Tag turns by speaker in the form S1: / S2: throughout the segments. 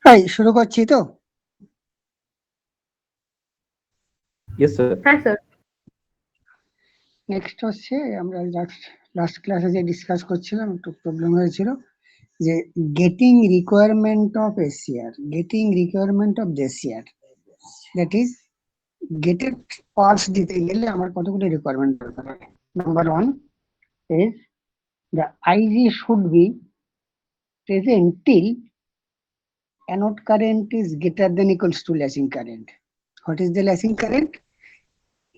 S1: তাই শুরু করছি তো।
S2: Yes, sir.
S3: হ্যাঁ স্যার।
S1: নেক্সট হচ্ছে আমরা লাস্ট ক্লাসে যে ডিসকাস করছিলাম, একটু প্রবলেম হয়েছিল যে getting requirement of SCR, getting requirement of দেশিয়ার, দ্যাট ইজ গেটের পার্টস দিতে গেলে আমার কতগুলো রিকোয়ারমেন্ট দরকার হয়। Number one is the IG should be present till anode current is greater than equals to lashing current. What is the lashing current?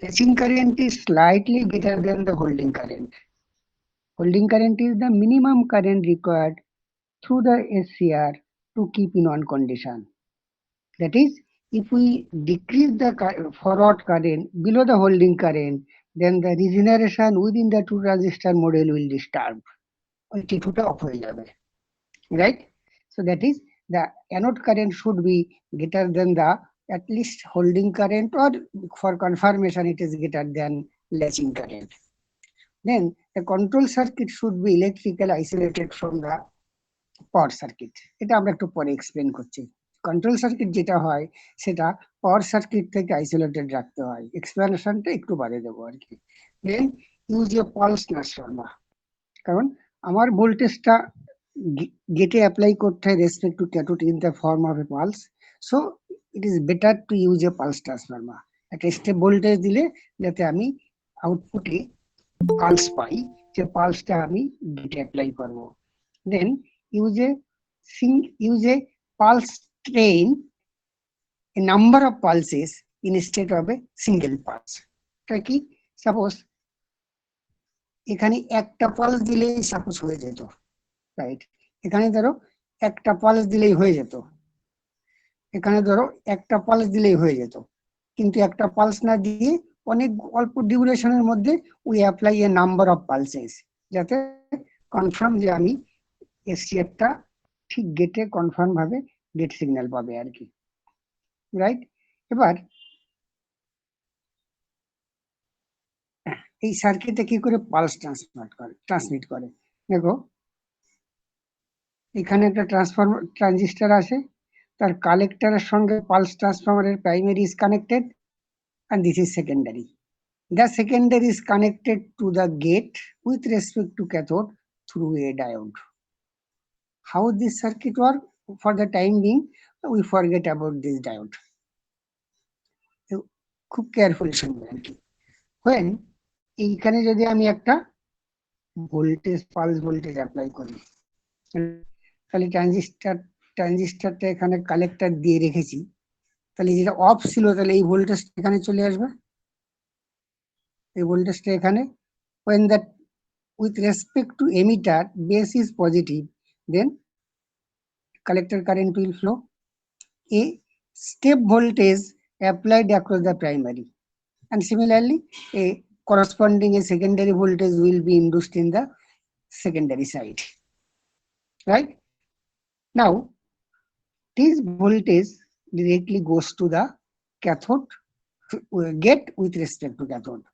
S1: Lashing current is slightly greater than the holding current. Holding current is the minimum current required through the SCR to keep in one condition. That is, if we decrease the forward current below the holding current, then the regeneration within the two transistor model will disturb. ওই টিটুটা of হয়ে যাবে, right? So that is, the anode current should be greater than the at least holding current, or for confirmation it is greater than latching current. Then the control circuit should be electrical isolated from the power circuit. এটা আমরা একটু পরে explain করছি। Control circuit যেটা হয় সেটা power circuit থেকে isolated রাখতে হয়, এক্সপ্লেনেশনটা একটু বাড়িয়ে দেবো আর কি। Then use a pulse transformer, কারণ আমার ভোল্টেজটা গেটে অ্যাপ্লাই করতে হয় respect to cathode in the form of a pulse, so it is better to use a pulse transformer. একটা স্টেপ ভোল্টেজ দিলে যাতে আমি আউটপুটে পালস পাই, যে পালসটা আমি গেটে অ্যাপ্লাই করবো। দেন use a pulse train a number of pulses instead of a single pulse. এটা কি, সাপোজ এখানে একটা পালস দিলেই সাপোজ হয়ে যেত, রাইট? এখানে ধরো একটা পালস দিলেই হয়ে যেত, এখানে ধরো একটা পালস দিলেই হয়ে যেত, কিন্তু একটা পালস না দিয়ে অনেক অল্প ডিউরেশনের মধ্যে we apply A number of pulses, যাতে কনফার্ম যে আমি এসিআরটা ঠিক গেটে কনফার্ম ভাবে গেট সিগন্যাল পাবে আর কি, রাইট? এবার এই সার্কিটে কি করে পালস ট্রান্সমিট করে দেখো, এখানে একটা ট্রানজিস্টর আছে, তার কালেক্টরের সঙ্গে পালস ট্রান্সফরমারের primary is connected and this is secondary. The secondary is connected to the gate with respect to cathode through a diode. How this circuit work? For the time being, we forget about this diode. খুব carefully শুনবেন আর কি। when এইখানে যদি আমি একটা voltage pulse voltage apply করি, তাহলে ট্রানজিস্টরটা এখানে কালেক্টর দিয়ে রেখেছি, তাহলে যেটা অফ ছিল তাহলে এই ভোল্টেজটা এখানে চলে আসবে, এই ভোল্টেজটা এখানে। when that with respect to emitter base is positive, then collector current will flow. A step voltage applied across the primary, and similarly a corresponding a secondary voltage will be induced in the secondary side, right? Now this voltage directly goes to the cathode gate with respect to cathode.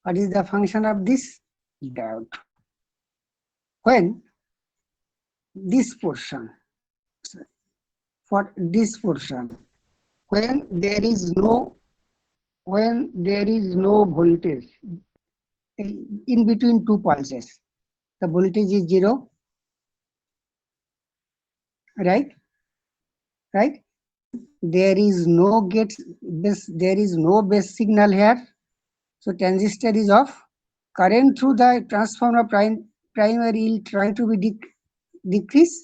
S1: What is the function of this diode? When this portion, for this portion, when there is no voltage in between two pulses, the voltage is 0, right? There is no base signal here, so transistor is off. Current through the transformer primary will try to be decrease,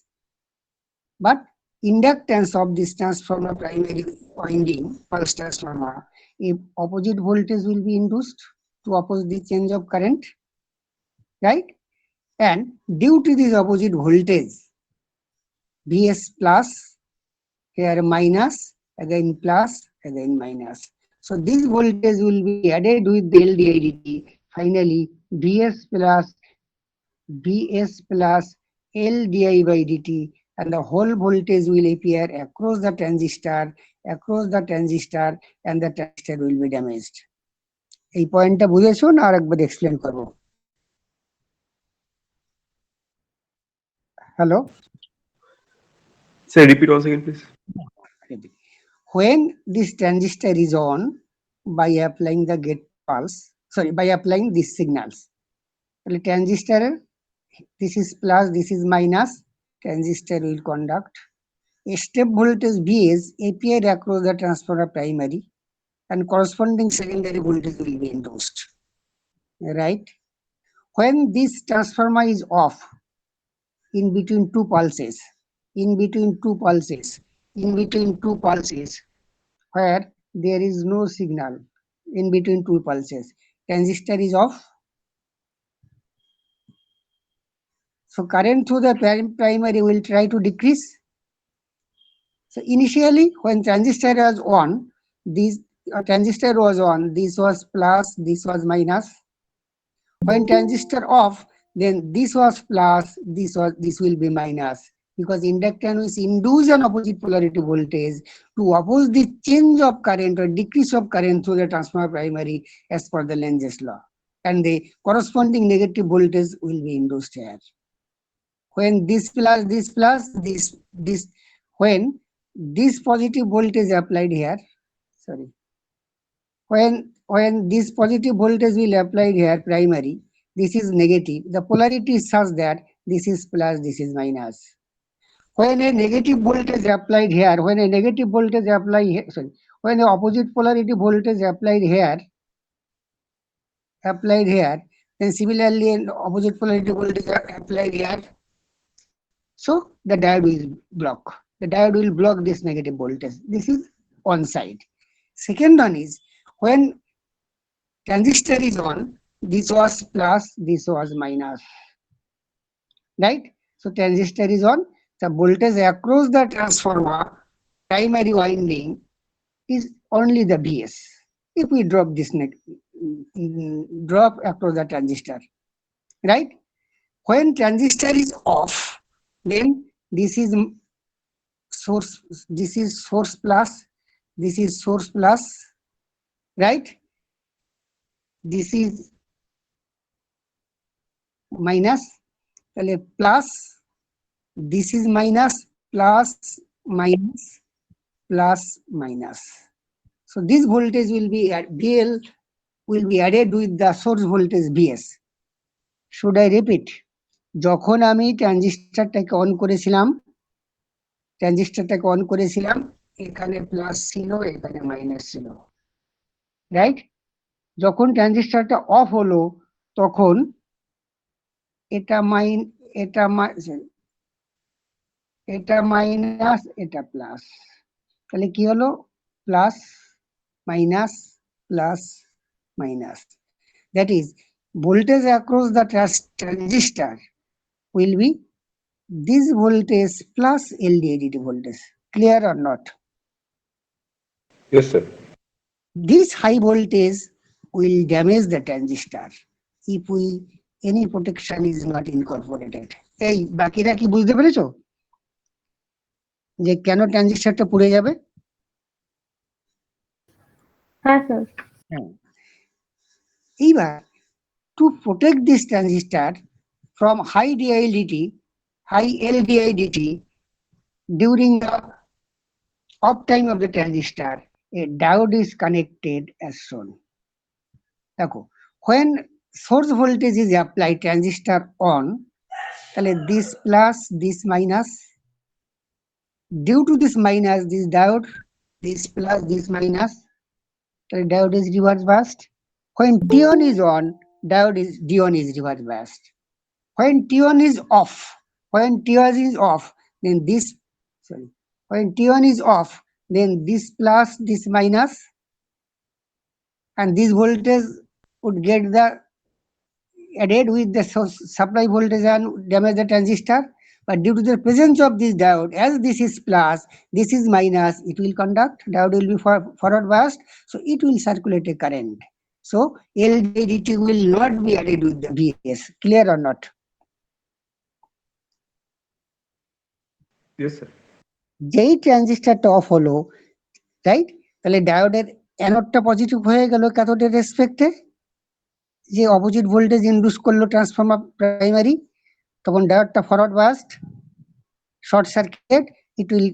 S1: but inductance of this transformer primary winding pulse transformer, if opposite voltage will be induced to oppose the change of current, right? And due to this opposite voltage, Vs plus, here minus, again plus, again minus, so this voltage will be added with the LDIDT. Finally Vs plus LDI by dt, and the whole voltage will appear across the transistor, and the transistor will be damaged. এই পয়েন্টটা বুঝেছো না আরেকবার explain করব? Hello,
S2: Sir, repeat once again, please.
S1: When this transistor is on, by applying the gate pulse, sorry, by applying these signals, the transistor, this is plus, this is minus, transistor will conduct. A step voltage Vs appear across the transformer primary and corresponding secondary voltage will be induced, right? When this transformer is off, in between two pulses, in between two pulses, in between two pulses, where there is no signal, in between two pulses, transistor is off. So current through the primary will try to decrease. So initially, when transistor was on, this transistor was on, this was plus, this was minus. When transistor off, then this was plus, this will be minus, because inductance induce an opposite polarity voltage to oppose the change of current or decrease of current through the transformer primary as per the Lenz's law, and the corresponding negative voltage will be induced here. When this plus, this, when this positive voltage applied here, sorry, when this positive voltage will applied here primary, this is negative. The polarity is such that this is plus, this is minus. When a negative voltage applied here, when a negative voltage applied here, sorry, when the opposite polarity voltage applied here, then similarly an opposite polarity voltage applied here. So the diode will block. The diode will block this negative voltage. This is one side. Second one is when transistor is on, this was plus, this was minus, right? So transistor is on, the voltage across the transformer primary winding is only the Vs. If we drop this drop across the transistor, right? When transistor is off, then this is source, this is source plus, this is source plus, right? This is minus, plus, this is minus, plus, minus, plus, minus. So this voltage will be at VL will be added with the source voltage Vs. Should I repeat? যখন আমি ট্রানজিস্টরটাকে on করেছিলাম, এখানে plus ছিল, এখানে minus ছিল, right? যখন ট্রানজিস্টরটা of হলো তখন এটা মাইনাস, এটা প্লাস, তাহলে কি হলো? Plus minus plus minus. That is, voltage across the transistor will be this voltage plus LDADT voltage. Clear or not?
S2: Yes, sir.
S1: This high voltage will damage the transistor if any protection is not incorporated. এই বাকিরা কি বুঝতে পেরেছো যে কেন ট্রানজিস্টরটা পুড়ে যাবে?
S3: হ্যাঁ স্যার।
S1: এইবার to protect this transistor from high LDIDT during the off time of the transistor, a diode is connected as shown. দেখো, when source voltage is applied, transistor on, তাহলে this plus, this minus, due to this minus, this diode, this plus, this minus, the diode is reverse biased. When T1 is on, D1 is reverse biased. When T1 is off, then this, sorry, when T1 is off, then this plus, this minus, and this voltage would get the added with the supply voltage and damage the transistor. But due to the presence of this diode, as this is plus, this is minus, it will conduct, diode will be forward biased, so it will circulate a current. So LDADT will not be added with the Vs. Clear or not?
S2: Yes, sir.
S1: যেই ট্রানজিস্টরটা of হলো, right, তাহলে ডায়োডের অ্যানোডটা positive হয়ে গেল ক্যাথোডের রেসপেক্টে, যে opposite voltage induce করলো transformer primary, তখন ডায়োডটা forward biased, short circuit, it will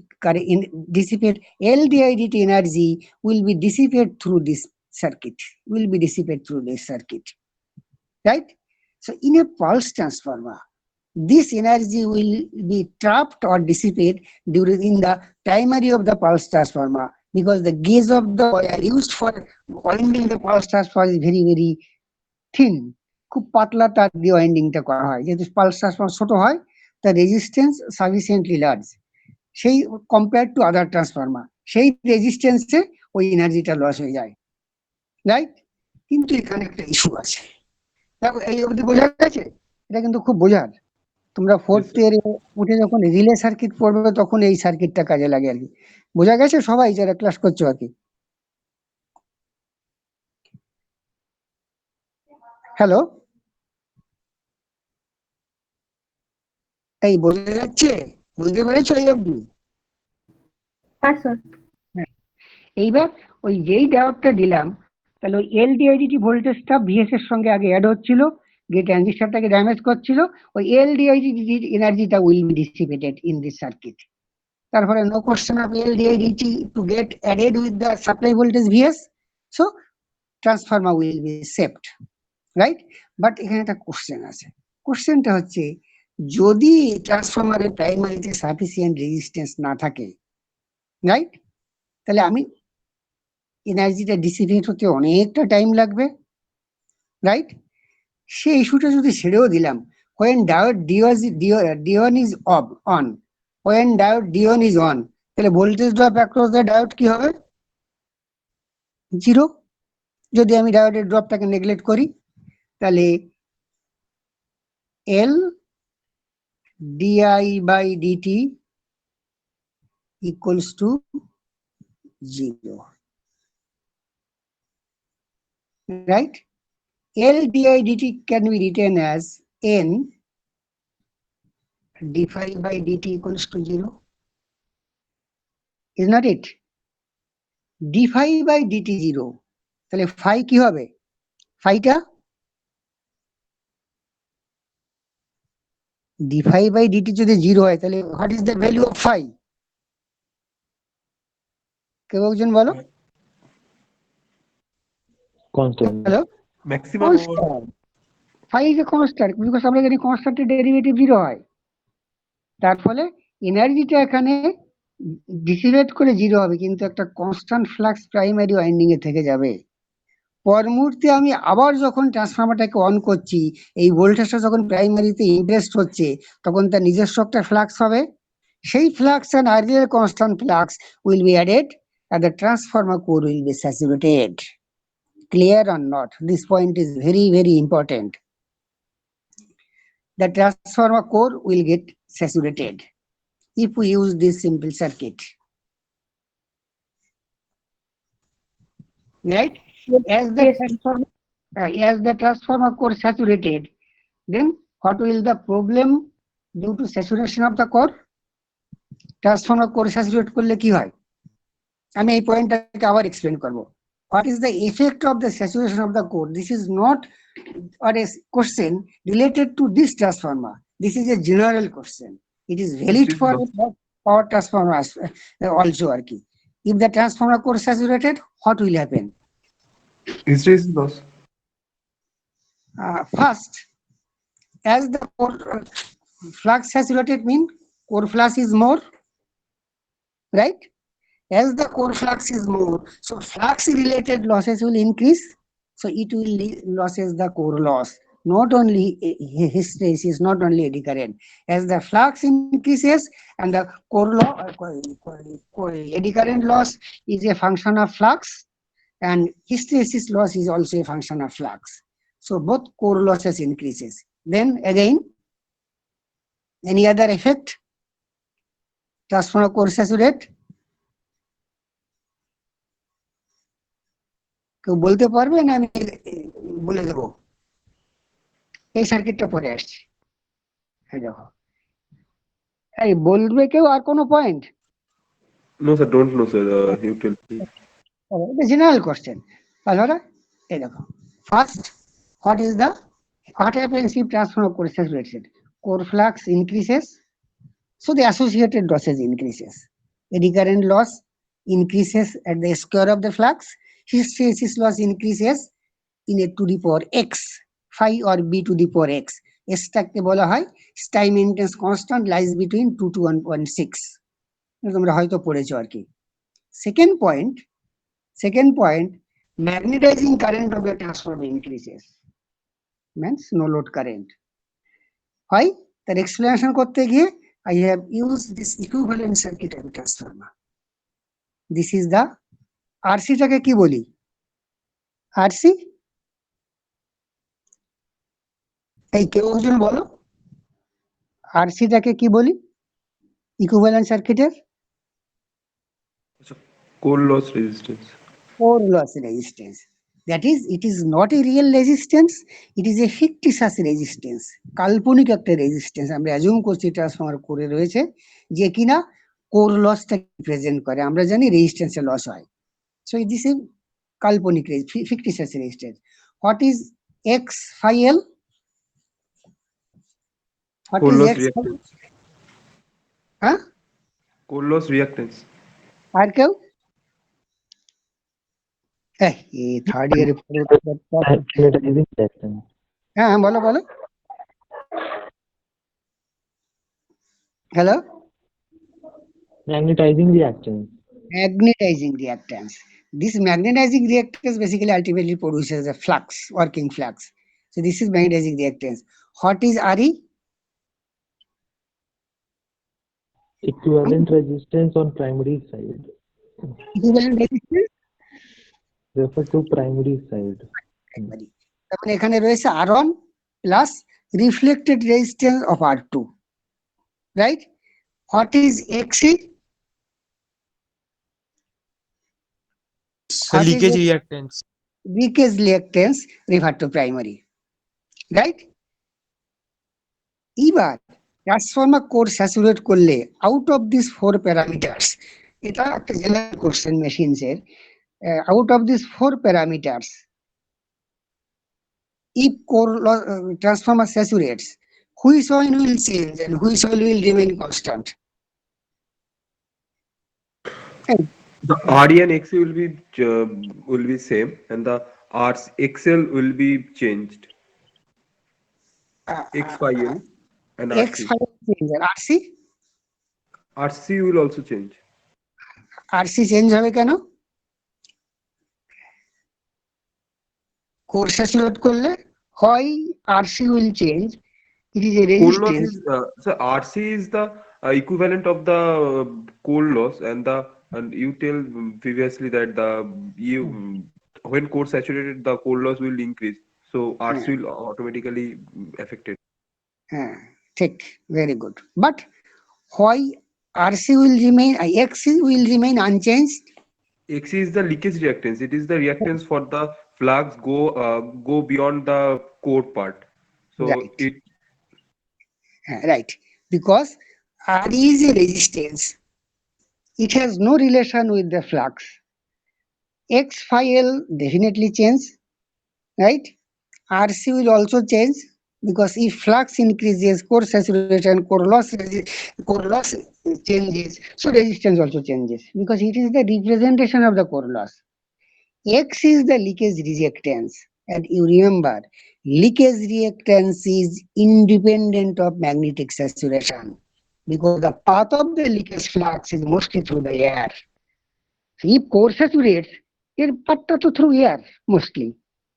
S1: dissipate. LDIDT energy will be dissipated through this circuit, right? So in a pulse transformer, this energy will be trapped or dissipated in the primary of the pulse transformer, because the gauge of the wire used for winding the pulse transformer is very, very thin. খুব পাতলা তার দিয়ে ওয়াইন্ডিংটা করা হয়, যেহেতু pulse transformer ছোট হয়, তার রেজিস্ট্যান্স সাফিসিয়েন্টলি লার্জ, সেই কম্পেয়ার টু আদার ট্রান্সফরমার, সেই রেজিস্ট্যান্সে ওই এনার্জিটা লস হয়ে যায়, রাইট? কিন্তু এখানে একটা ইস্যু আছে, দেখো এই অবধি বোঝা গেছে? এটা কিন্তু খুব বোঝার। তোমরা ফোর্থ ইয়ারে উঠে যখন রিলে সার্কিট পড়বে তখন এই সার্কিটটা কাজে লাগে আর কি। বোঝা গেছে সবাই যারা ক্লাস করছো আর কি? হ্যালো, এই বোঝা যাচ্ছে? বুঝতে পেরেছো এই অবধি?
S3: হ্যাঁ স্যার।
S1: এইবার ওই যেই ডায়োডটা দিলাম, তাহলে ওই এলডিআইডিটি ভোল্টেজটা ভিএস এর সঙ্গে আগে অ্যাড হচ্ছিল, গিয়ে ট্রানজিস্টরটাকে ড্যামেজ করছিল, ওই এলডিআইডিটি এনার্জিটা will be distributed in this circuit. তারপরে no question of L di dt to get added with the supply voltage VS, so transformer will be saved, right? But এখানে একটা কোশ্চেন আছে। কোশ্চেনটা হচ্ছে, যদি ট্রান্সফরমারের প্রাইমারিতে সাফিসিয়েন্ট রেজিস্ট্যান্স না থাকে, রাইট, তাহলে আমি এনার্জিটা ডিসিপেট হতে অনেকটা টাইম লাগবে, রাইট? সেই ইস্যুটা যদি ছেড়েও দিলাম, when diode D1 is on, when diode D1 is on, তাহলে voltage drop across the diode কি হবে? জিরো। যদি আমি ডায়োডের ড্রপটাকে নেগলেক্ট করি, তাহলে L di/dt equals to 0, right? LDIDT can be written as N d∅/dt equals to 0, is not it? d∅/dt 0, তাহলে phi কি হবে? phi-টা d∅/dt যদি 0 হয়, তাহলে what is the value of phi? কেউ একজন বলো।
S4: Constant.
S1: Hello,
S2: Maximum over.
S1: phi is a constant, because আমরা জানি কনস্ট্যান্টের ডেরিভেটিভ 0 হয়। তার ফলে এনার্জিটা এখানে ডিসিপেট করে 0 হবে, কিন্তু একটা কনস্ট্যান্ট ফ্লাক্স প্রাইমারি ওয়াইন্ডিং এ থেকে যাবে। পর মুহূর্তে আমি আবার যখন ট্রান্সফরমারটাকে অন করছি, এই ভোল্টেজটা যখন প্রাইমারিতে ইমপ্রেসড হচ্ছে, তখন তার নিজস্ব একটা ফ্লাক্স হবে। সেই flux and earlier constant flux will be added and the transformer core will be saturated. Clear or not? This point is very, very important. The transformer core will get saturated if we use this simple circuit, right? As the transformer core saturated, then what will the problem due to saturation of the core? Transformer core saturate করলে কি হয়? আমি এই পয়েন্টটাকে আবার explain করব। What is the effect of the saturation of the core? This is not a question related to this transformer. This is a general question. It is valid for power transformer also আর কি। If the transformer core saturated, what will happen?
S2: Hysteresis loss.
S1: First, as the core flux saturated mean core flux is more, right? As the core flux is more, so flux related losses will increase, so it will losses the core loss, not only hysteresis, not only eddy current. As the flux increases and the eddy current loss is a function of flux, and hysteresis loss is also a function of flux, so both core losses increases. Then again, any other effect? Transformer core saturate? কেউ বলতে পারবে না? আমি বলে দেবো। এই সার্কিটটা পরে আসছে, দেখো। এই বলবে কেউ আর কোনো point?
S2: No, sir, don't know, sir. You tell me.
S1: এটা জেনারেল কোশ্চেন। তাহলে এই দেখো, first, what happens if transformer core saturated? Core flux increases, So the associated losses increases. A recurrent loss increases at the square of the flux. Hysteresis loss increases in a to the power x, phi or b to the power x. এসটাকে বলা হয় time maintenance constant lies between 2 to 1.6. তোমরা হয়তো পড়েছো আর কি। Second point, magnetizing current of the transformer increases. Means no load current. Why? তার explanation করতে গিয়ে I have used this equivalent circuit of a transformer. This is the RC টাকে কি বলি? RC? এই কেউ একজন বলো, RC টাকে কি বলি? Equivalent circuit এর
S2: Core loss resistance.
S1: core loss resistance. That is, it is not a real resistance, it is a fictitious resistance. কাল্পনিক একটা রেজিস্ট্যান্স আমরা অ্যাজিউম করছি ট্রান্সফরমার করে রয়েছে যে কিনা কোর লসটাকে প্রেজেন্ট করে। আমরা জানি রেজিস্ট্যান্সের লস হয়। সো দিস ইজ কাল্পনিক fictitious resistance. What is X phi L? What
S2: Core
S1: is
S2: loss
S1: X?
S2: reactance.
S1: হ্যাঁ,
S2: Core loss reactance.
S1: আর কেউ? এই থার্ড ইয়ারে
S4: Magnetizing reactance.
S1: হ্যাঁ বলো বলো। Hello,
S4: Magnetizing reactance.
S1: magnetizing reactance. This magnetizing reactance basically ultimately produces a flux, working flux. So this is magnetizing reactance. What is RE?
S4: Equivalent resistance on primary side.
S1: Equivalent resistance?
S4: Refer to primary side.
S1: তার মানে এখানে রয়েছে R1 plus reflected resistance of R2. Right? What is XE?
S5: So leakage reactance.
S1: Leakage reactance referred to primary. Right? এবার transformer core saturate করলে out of this 4 parameters, এটা একটা general question machines এর, out of this 4 parameters if core transformer saturates, which one will change and which one will remain constant?
S2: The RE and XE will be same, and the XL will be changed. X phi L and
S1: X
S2: RC.
S1: phi change and RC?
S2: RC will also change.
S1: RC change হবে কেন? Core saturate করলে হয় RC will change, it is a
S2: Core loss
S1: resistance.
S2: is so RC is the equivalent of the core loss, and you tell previously that when core saturated, the core loss will increase, so RC will automatically affected.
S1: হ্যাঁ ঠিক, very good. But why RC will remain, XC will remain unchanged?
S2: XC is the leakage reactance. It is the reactance for the flux go beyond the core part. So
S1: Right.
S2: it
S1: Right, because RE is a resistance, it has no relation with the flux. X phi L definitely change, right? RC will also change because if flux increases, core saturation, core loss changes, so resistance also changes because it is the representation of the core loss. X is the leakage reactance, and you remember leakage reactance is independent of magnetic saturation because the path of the leakage flux is mostly through the air. So if core saturates, এর পাথটা তো through air mostly.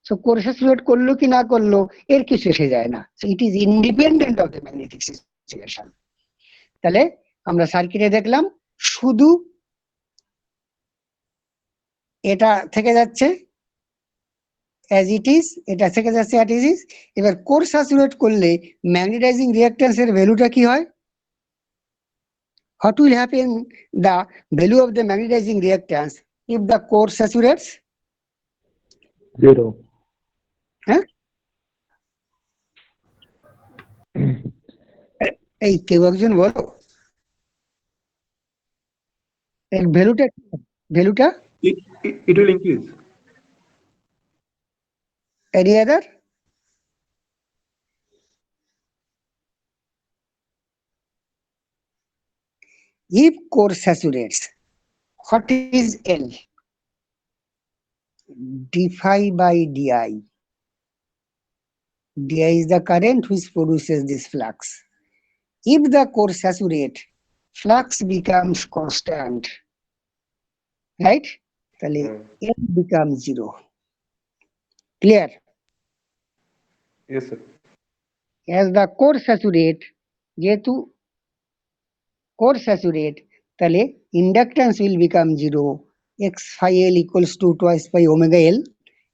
S1: So core saturate করলো কি না করলো এর কিছু এসে যায় না. So it is independent of the magnetic situation. তাহলে আমরা সার্কিটে দেখলাম শুধু এটা থেকে যাচ্ছে as it is, এটা থেকে যাচ্ছে as it is. এবার কোর স্যাচুরেট করলে ম্যাগনেটাইজিং রিঅ্যাকট্যান্স এর ভ্যালুটা কি হয়? What will happen the value of the magnetizing reactance if the core saturates?
S4: 0.
S1: হ্যাঁ, এই কেউ একজন বলো এর ভ্যালুটা
S2: it will increase.
S1: any other? If core saturates, what is L? d phi by di. Di is the current which produces this flux. If the core saturate, flux becomes constant, right? Then L becomes 0. Clear?
S2: Yes, sir.
S1: As the core saturate, যেহেতু core saturate, তাহলে inductance will become 0. X phi L equals to twice by omega L.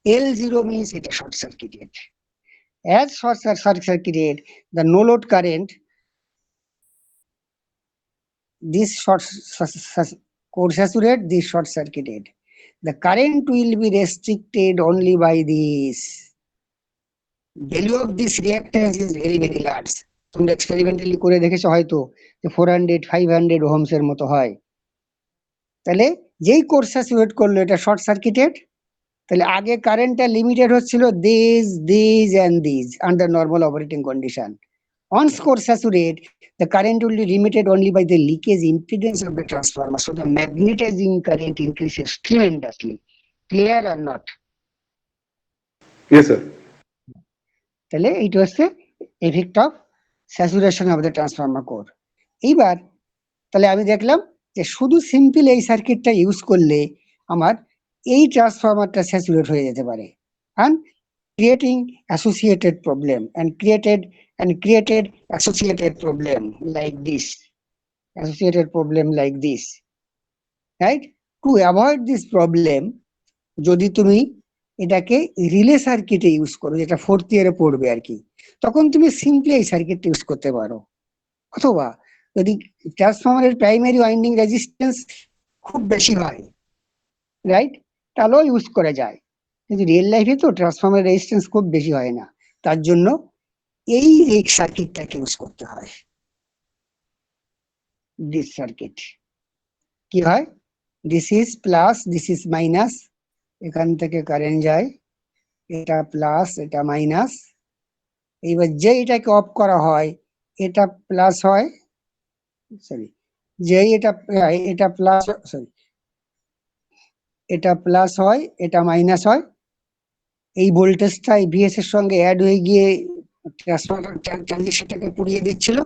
S1: L0 means it is short circuited. As short circuited, the no load current, this core saturate, this short circuited. The current will be restricted only by this. Value of this reactance is very very large. তোমরা experimentally করে দেখেছো হয়তো যে 400-500 Ohm's এর মতো হয়। তাহলে যেই কোর স্যাচুরেট করলো এটা শর্ট সার্কিটেড, তাহলে আগে কারেন্টটা লিমিটেড হচ্ছিল this and this under normal operating condition. Once core saturate, the current will be limited only by the leakage impedance of the transformer. So the magnetizing current increases tremendously. Clear or not?
S2: Yes, sir.
S1: তাহলে এটা হচ্ছে effect of saturation of the transformer core. এইবার তাহলে আমি দেখলাম যে শুধু simple এই সার্কিটটা ইউজ করলে আমার এই ট্রান্সফর্মারটা স্যাচুরেট হয়ে যেতে পারে, and creating associated problem and created associated problem like this, right? To avoid this problem, যদি তুমি এটাকে রিলে সার্কিটে ইউজ করো, যেটা 4th ইয়ারে পড়বে আর কি, তখন তুমি সিম্পলি এই সার্কিটটা ইউজ করতে পারো। অথবা যদি ট্রান্সফরমারের প্রাইমারি ওয়াইন্ডিং রেজিস্ট্যান্স খুব বেশি হয়, রাইট, তাহলেও ইউজ করা যায়। কিন্তু রিয়েল লাইফে তো ট্রান্সফরমার রেজিস্ট্যান্স খুব বেশি হয় না, তার জন্য এই সার্কিটটাকে ইউজ করতে হয়। দিস সার্কিট কি হয়, this is plus, this is minus, এখান থেকে কারেন্ট যায়, এটা প্লাস এটা মাইনাস। এইবার যে এটাকে অফ করা হয় এটা প্লাস হয়, সরি, যেই এটা প্লাস, সরি, এটা প্লাস হয় এটা মাইনাস হয়, এই ভোল্টেজটা এই ভিএস এর সঙ্গে অ্যাড হয়ে গিয়ে ট্রান্সফরমার ট্রানজিস্টরটাকে পুড়িয়ে দিচ্ছিল,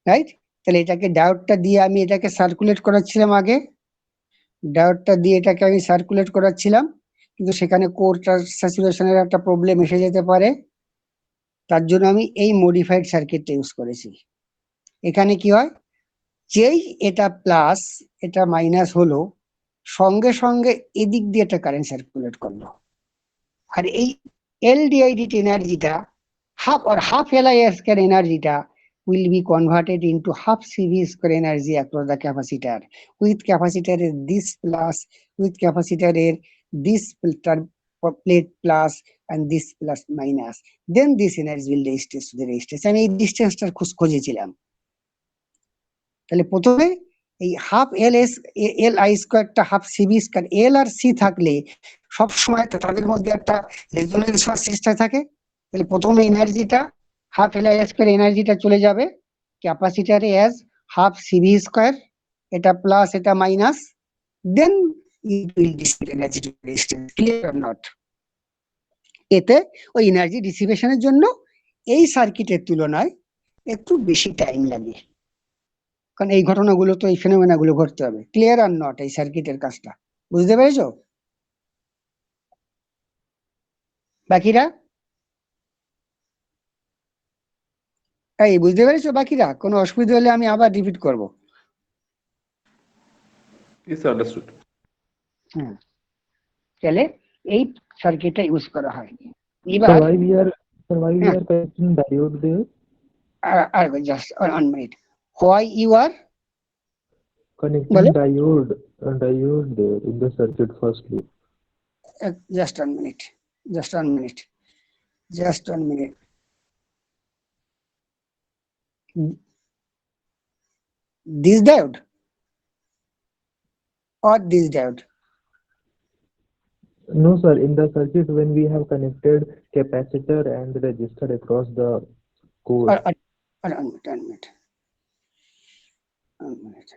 S1: রাইট? তাহলে এটাকে ডায়োডটা দিয়ে আমি এটাকে সার্কুলেট করাচ্ছিলাম আগে, ডায়োডটা দিয়ে এটাকে আমি সার্কুলেট করাচ্ছিলাম, কিন্তু সেখানে কোর স্যাচুরেশনের একটা প্রবলেম এসে যেতে পারে, তার জন্য আমি এই মডিফাইড সার্কিটটা ইউজ করেছি। এখানে কি হয়, যেই এটা প্লাস এটা মাইনাস হলো, সঙ্গে সঙ্গে এদিক দিয়ে একটা কারেন্ট সার্কুলেট করলো, আর এই এলডিআইডিটি এনার্জিটা হাফ এলআই স্কয়ার এনার্জিটা will be converted into half CV square energy across the capacitor, with capacitor this plus, with capacitor this plate plus and this plus minus, then this energy will resistance to the resistance. আমি এই ডিসটেন্সটার খুঁজেছিলাম। তাহলে প্রথমে এই half L I স্কয়ারটা half CV square, L R C থাকলে সবসময় তাদের মধ্যে একটা রেজোনেন্স হওয়ার চেষ্টা থাকে। তাহলে প্রথমে এনার্জিটা হাফ এল আই স্কয়ার এনার্জিটা চলে যাবে ক্যাপাসিটারে অ্যাজ হাফ সিবি স্কয়ার, এটা প্লাস এটা minus, then it will dissipate energy to resistance. Clear or not? এতে ওই এনার্জি ডিসিপেশনের জন্য এই সার্কিটের তুলনায় একটু বেশি টাইম লাগে, কারণ এই ঘটনাগুলো তো এই ফেনোমেনাগুলো ঘটতে হবে। ক্লিয়ার আর নট এই সার্কিটের কাজটা? বুঝতে পেরেছো বাকিরা? এই বুঝতে পেরেছো বাকিরা? কোনো অসুবিধা হলে আমি আবার রিপিট করব।
S2: Yes, understood.
S1: তাহলে এই সার্কিটটা ইউজ করা হয়।
S4: So
S1: এবার
S4: why we are connecting diode there?
S1: just 1 minute. Why you are
S4: Connecting
S1: Well-
S4: diode there in the circuit firstly.
S1: just 1 minute, just 1 minute, just 1 minute. This diode or this diode?
S4: No sir, in the circuit when we have connected capacitor and resistor across the core.
S1: Or 1 minute. One minute.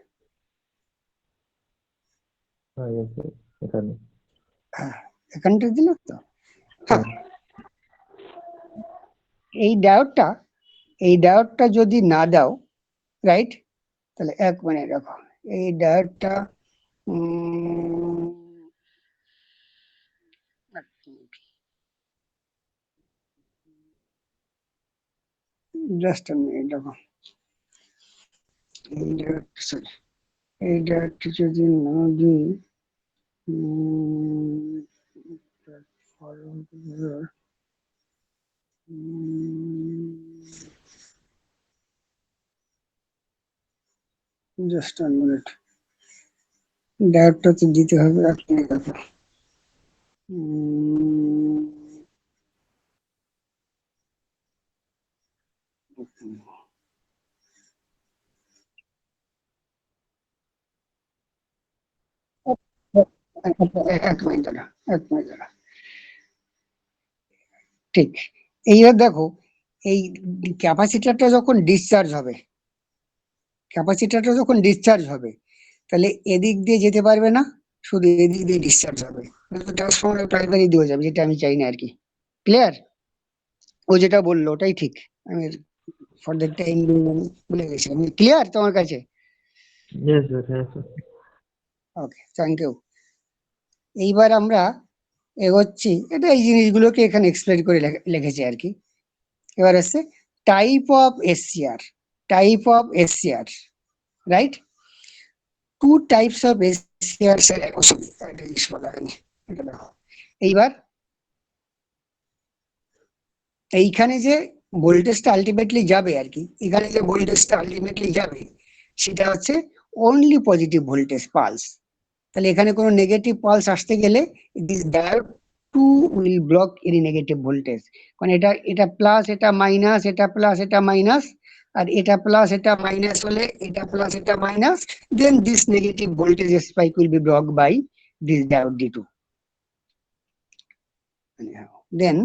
S4: yes, sir. এখানে।
S1: এখানটা দিল তো?
S4: হ্যাঁ।
S1: এই ডায়োডটা যদি না দাও, right, তাহলে 1 মিনিট রাখো। এই ডায়োডটা জাস্ট মিনিট রাখো। এই ডায়োডটা যদি না দিই, জাস্ট 1 মিনিট, ডায়োডটা তো দিতে হবে। আপনি দেখো, এক মিনিট দাঁড়া, এক মিনিট দাঁড়া। ঠিক, এইবার দেখো, এই ক্যাপাসিটরটা যখন ডিসচার্জ হবে, তাহলে এদিক দিয়ে যেতে পারবে না, শুধু এদিক দিয়ে ডিসচার্জ হবে, ট্রান্সফরমার প্রাইমারি দিয়ে যাবে, যেটা আমি চাই না আর কি। ক্লিয়ার? ও যেটা বললো ওটাই ঠিক। আমি ফর দ্য টাইম বলে গেছি আমি। ক্লিয়ার তোমার কাছে?
S4: Yes, sir. Yes, sir.
S1: Okay, thank you. এইবার আমরা এগোচ্ছি, এটা এই জিনিসগুলোকে এখানে এক্সপ্লেন করে লিখেছি আর কি। এবার আসছে type of SCR, right? Two types of SCR এইবার এইখানে যে ভোল্টেজটা আলটিমেটলি যাবে আর কি, এখানে যে ভোল্টেজটা আলটিমেটলি যাবে সেটা হচ্ছে অনলি পজিটিভ ভোল্টেজ পালস। তাহলে এখানে কোনো নেগেটিভ পালস আসতে গেলে this diode two will block any negative voltage, কারণ এটা প্লাস, এটা মাইনাস, এটা প্লাস, এটা মাইনাস, আর এটা প্লাস, এটা মাইনাস হলে এটা প্লাস, এটা minus, then this negative voltage spike will be blocked by this diode D2. Then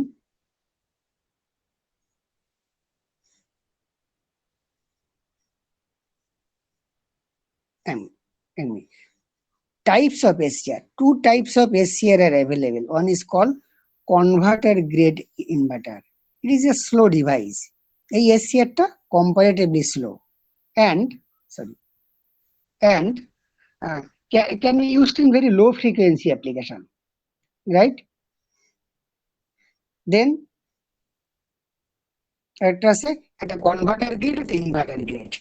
S1: types of SCR. Two types of SCR are available. One is called converter grade inverter. It is a slow device. এই SCR টা comparatively slow and can be used in very low frequency application, right? Then একটা আছে একটা converter grade, একটা inverter grade,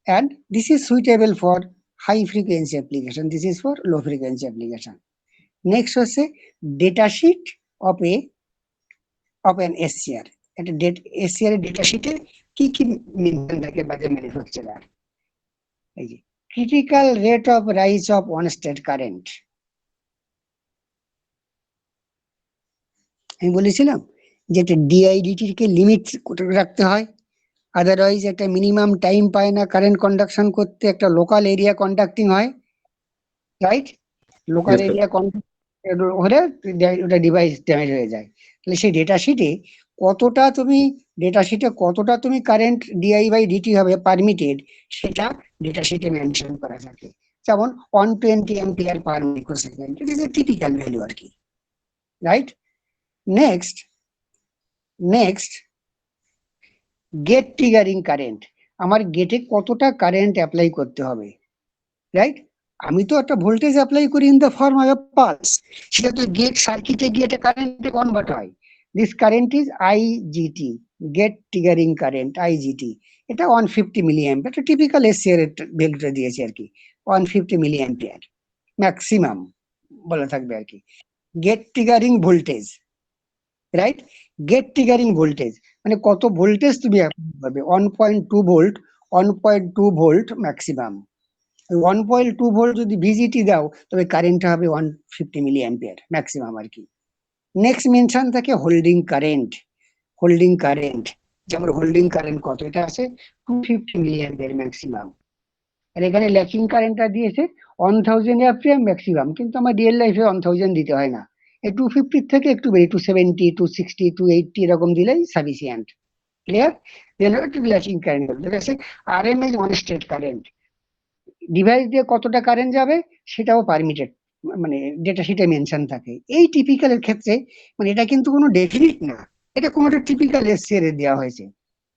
S1: and this is suitable for high frequency application. This is for low frequency application. Next হচ্ছে data sheet of an SCR. একটা SCR এর data শিটে কি কি মেনশন থাকে বাই দ্য ম্যানুফ্যাকচারার? এই যে critical rate of rise of on state current, আমি বলেছিলাম যে একটা DIDT কে লিমিট রাখতে হয়, আদারওয়াইজ একটা মিনিমাম টাইম পায় না কারেন্ট কন্ডাকশন করতে, একটা লোকাল এরিয়া কন্ডাক্টিং হয়, right? Local
S2: Yes, sir.
S1: Area হলে ওটা ডিভাইস ড্যামেজ হয়ে যায়। তাহলে সেই ডেটা শিটে কতটা তুমি কারেন্ট DI/DT হবে পারমিটেড, সেটা ডেটা শিটে মেনশন করা থাকে। যেমন 120 ampere per microsecond, it is a typical value আর কি, right? Next gate triggering current, আমার গেটে কতটা কারেন্ট অ্যাপ্লাই করতে হবে, রাইট? আমি তো একটা ভোল্টেজ অ্যাপ্লাই করি in the form of pulse, সেটা তো গেট সার্কিটে গিয়ে একটা কারেন্টে কনভার্ট হয়। This current is IGT, gate triggering current, IGT। এটা 150 মিলি অ্যাম্পিয়ার, একটা টিপিক্যাল SCR এর ভ্যালুটা দিয়েছে আর কি, 150 মিলি অ্যাম্পিয়ার ম্যাক্সিমাম বলা থাকবে আর কি। Gate triggering voltage, right? Gate triggering voltage মানে কত ভোল্টেজ তুমি অ্যাপ্লাই করবে, 1.2 ভোল্ট, 1.2 ভোল্ট ম্যাক্সিমাম। 1.2 ভোল্ট যদি VGT দাও তবে কারেন্টটা হবে 150 মিলি অ্যাম্পিয়ার ম্যাক্সিমাম আর কি। নেক্সট মেনশন থাকে হোল্ডিং কারেন্ট, যেমন হোল্ডিং কারেন্ট কত, এটা আছে 250 মিলি অ্যাম্পিয়ার ম্যাক্সিমাম। আর এখানে ল্যাকিং কারেন্টটা দিয়েছে 1000 অ্যাম্পিয়ার ম্যাক্সিমাম, কিন্তু আমার রিয়েল লাইফে 1000 দিতে হয় না, এই 250 থেকে একটু বেশি 270, 260, 280 এরকম দিলেই sufficient. Clear? Then latching current. Let's say RM is one state current. Device দিয়ে কতটা কারেন্ট যাবে সেটাও পারমিটেড, মানে যেটা সেটা মেনশন থাকে। এই টিপিক্যালের ক্ষেত্রে মানে এটা কিন্তু কোনো ডেফিনিট না, এটা কোনো একটা টিপিক্যাল এসসিআর এ দেওয়া হয়েছে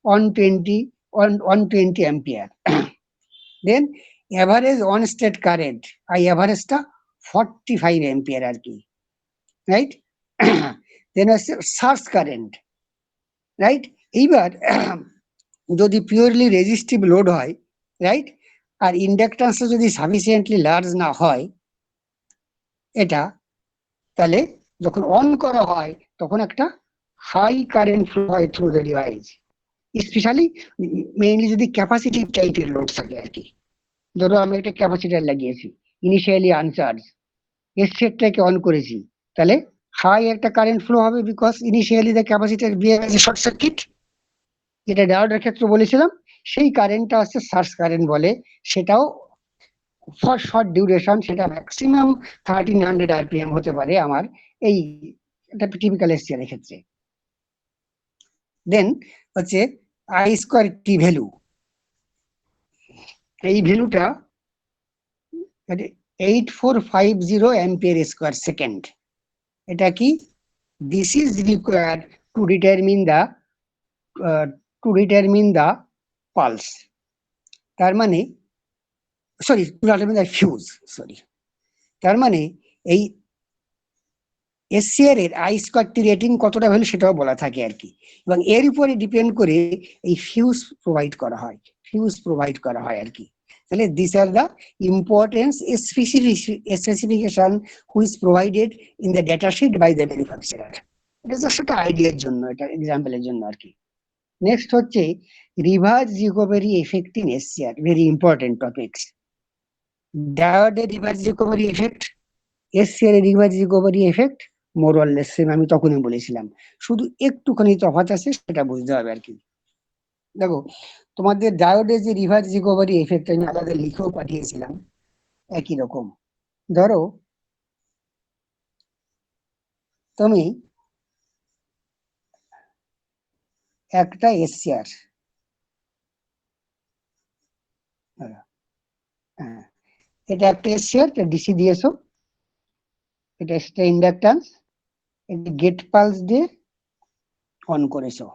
S1: 120 ampere. Then average on state current, এই এভারেজটা 45 অ্যাম্পিয়ার আর কি, রাইট? দেন হচ্ছে সার্জ কারেন্ট, রাইট? এইবার যদি পিওরলি রেজিস্টিভ লোড হয়, রাইট, আর ইন্ডাকট্যান্সটা যদি সাফিসিয়েন্টলি লার্জ না হয় এটা, তাহলে যখন অন করা হয় তখন একটা হাই কারেন্ট ফ্লো হয় through the device, specially mainly যদি ক্যাপাসিটিভ টাইপের লোড থাকে আর কি। ধরো আমি একটা ক্যাপাসিটার লাগিয়েছি, ইনিশিয়ালি আনচার্জ, এসসেটটাকে অন করেছি, তাহলে হাই একটা কারেন্ট ফ্লো হবে because initially the capacitor behave as a short circuit, যেটা ডায়োডের ক্ষেত্রে বলেছিলাম। সেই কারেন্টটা হচ্ছে সার্জ কারেন্ট বলে, সেটাও ফর শর্ট ডিউরেশন, সেটা ম্যাক্সিমাম 1300 আরপিএম হতে পারে আমার এই টিপিক্যাল এসসিআর এর ক্ষেত্রে। দেন হচ্ছে আই স্কোয়ার টি ভ্যালু, এই ভ্যালুটা 8450 অ্যাম্পিয়ার স্কোয়ার সেকেন্ড। এটা কি? This is required to determine the pulse. তার মানে sorry, to determine the fuse, sorry. তার মানে এই এসসিআর এর আই স্কোয়ার টি রেটিং কতটা ভ্যালু সেটাও বলা থাকে আর কি, এবং এর উপরে ডিপেন্ড করে এই ফিউজ প্রোভাইড করা হয় আর কি। তাহলে this are the importance specification which provided in the data sheet by the manufacturer. এটা জাস্ট একটা আইডিয়ার জন্য, এটা এক্সাম্পলের জন্য আর কি। নেক্সট হচ্ছে reverse recovery effect in SCR, very important topics. ডায়োডের রিভার্স রিকভারি এফেক্ট, এসসিআর এর reverse recovery effect more or less same, আমি তখনই বলেছিলাম, শুধু একটুখানি তফাৎ আছে সেটা বুঝতে হবে আর কি। দেখো তোমাদের ডায়োডের যে রিভার্স রিকভারি এফেক্ট আমি আলাদা লিখেও পাঠিয়েছিলাম, একই রকম। ধরো তুমি একটা এসসিআর, এটা একটা এসসিআর, এটা ডিসি দিয়েছো, এটা একটা ইন্ডাকট্যান্স, এটা গেট পালস দিয়ে অন করেছো,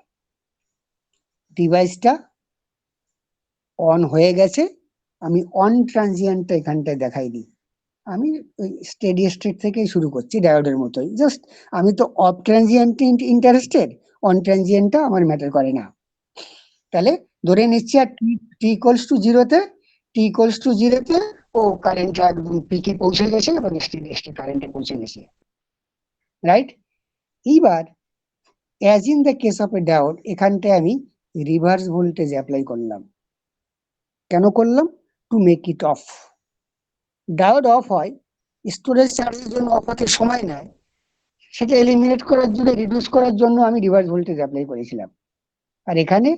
S1: ডিভাইসটা অন হয়ে গেছে। আমি অন ট্রানজিয়েন্টটা এখানটায় দেখাই দিই। আমি ওই স্টেডি স্টেট থেকেই শুরু করছি ডায়োডের মতোই, জাস্ট আমি তো অফ ট্রানজিয়েন্ট ইন্টারেস্টেড, অন ট্রানজিয়েন্টটা আমার ম্যাটার করে না। তাহলে ধরে নিচ্ছি আর টি ইকুয়ালস টু জিরোতে ও কারেন্ট একদম পিকে পৌঁছে গেছে এবং স্টেডি স্টেট কারেন্টে পৌঁছে গেছে, রাইট? এইবার as in the case of a diode, এখানটায় আমি রিভার্স ভোল্টেজ অ্যাপ্লাই করলাম। কেন করলাম? To make it off. Diode of হয়, স্টোরেজ চার্জের জন্য অফ হতে সময় নেয়, সেটা এলিমিনেট করার জন্য, রিডিউস করার জন্য আমি রিভার্স ভোল্টেজ অ্যাপ্লাই করেছিলাম। আর এখানে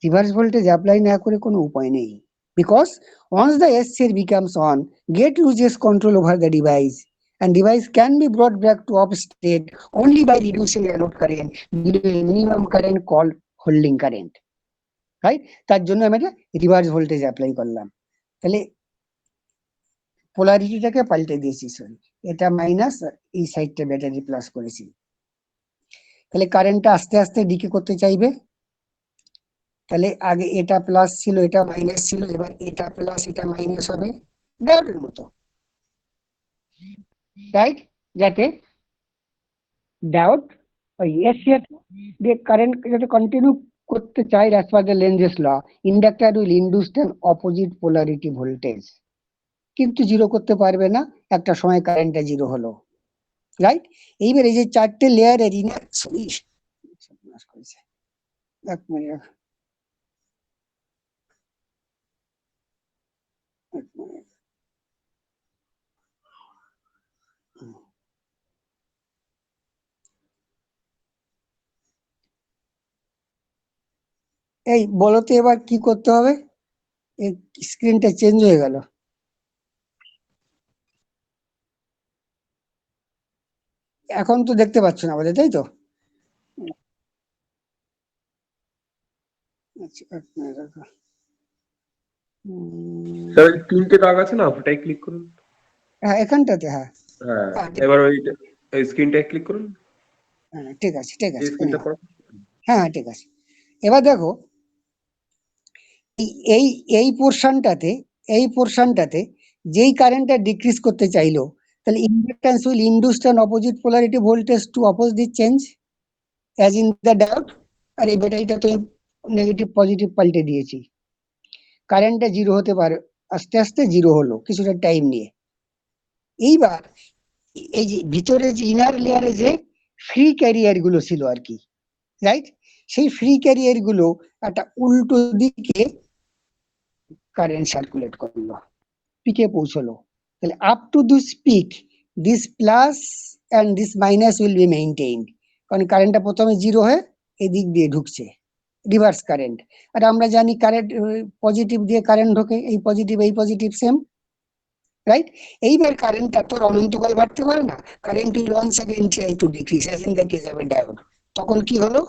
S1: রিভার্স ভোল্টেজ অ্যাপ্লাই না করে কোনো উপায় নেই, because once the SCR becomes on, gate loses control over the device and device can be brought back to off state only by reducing anode current below a minimum current called holding current, right? তার জন্য আমি একটা reverse voltage apply করলাম। তাহলে পোলারিটিটাকে পাল্টে দিয়েছি, sorry, এটা minus, এই সাইডটা ব্যাটারি প্লাস করেছি। তাহলে কারেন্টটা আস্তে আস্তে ডিকে করতে চাইবে, তাহলে আগে এটা প্লাস ছিল, এটা মাইনাস ছিল, এবার এটা প্লাস এটা মাইনাস হবে, ডায়োডের মতো, রাইট? যাতে ডায়োড ওই এসসিআর দিয়ে কারেন্ট যাতে কন্টিনিউ করতে চাই as per the Lenz's law, inductor will induce an opposite polarity voltage, কিন্তু জিরো করতে পারবে না, একটা সময় কারেন্টটা জিরো হলো, রাইট? এইবার এই যে চারটে লেয়ারের ইনার, এক মিনিট, এই বলো তো এবার কি করতে হবে? এই স্ক্রিনটা চেঞ্জ হয়ে গেল, এখন তো দেখতে পাচ্ছ না আমাদের, তাই তো? আচ্ছা, এক মিনিট রাখো।
S2: স্যার ওই তিনটে দাগ আছে না, ওটাই ক্লিক করুন।
S1: হ্যাঁ, এখানটাতে, হ্যাঁ
S2: হ্যাঁ,
S1: হ্যাঁ,
S2: এবার ওই স্ক্রিনটায় ক্লিক করুন,
S1: হ্যাঁ, ঠিক আছে, ঠিক
S2: এই
S1: আছে,
S2: স্ক্রিনটা
S1: হ্যাঁ
S2: পড়ো।
S1: হ্যাঁ, ঠিক আছে। এবার দেখো, এই এই পোর্শনটাতে যেই কারেন্টটা ডিক্রিজ করতে চাইলো, তাহলে inductance will induce an opposite polarity voltage to oppose this change as in the diode. আর এই ব্যাটারিটা তো নেগেটিভ পজিটিভ পাল্টে দিয়েছি, কারেন্টটা জিরো হতে পারে, আস্তে আস্তে জিরো হলো কিছুটা টাইম নিয়ে। এইবার এই যে ভিতরে যে ইনার লেয়ারে যে ফ্রি ক্যারিয়ার গুলো ছিল আর কি, রাইট, সেই ফ্রি ক্যারিয়ার গুলো একটা উল্টো দিকে কারেন্ট সার্কুলেট করলো, পিকে পৌঁছলো। তাহলে up to this peak, this plus and this minus will be maintained, কারণ কারেন্টটা প্রথমে জিরো হয়ে এদিক দিয়ে ঢুকছে, রিভার্স কারেন্ট। আর আমরা জানি কারেন্ট পজিটিভ দিয়ে কারেন্ট ঢোকে, এই পজিটিভ সেম, রাইট। এইবার কারেন্টটা তো অনন্তকাল বাড়তে পারে না, current will once again try to decrease as in the case of a diode. তখন কি হলো,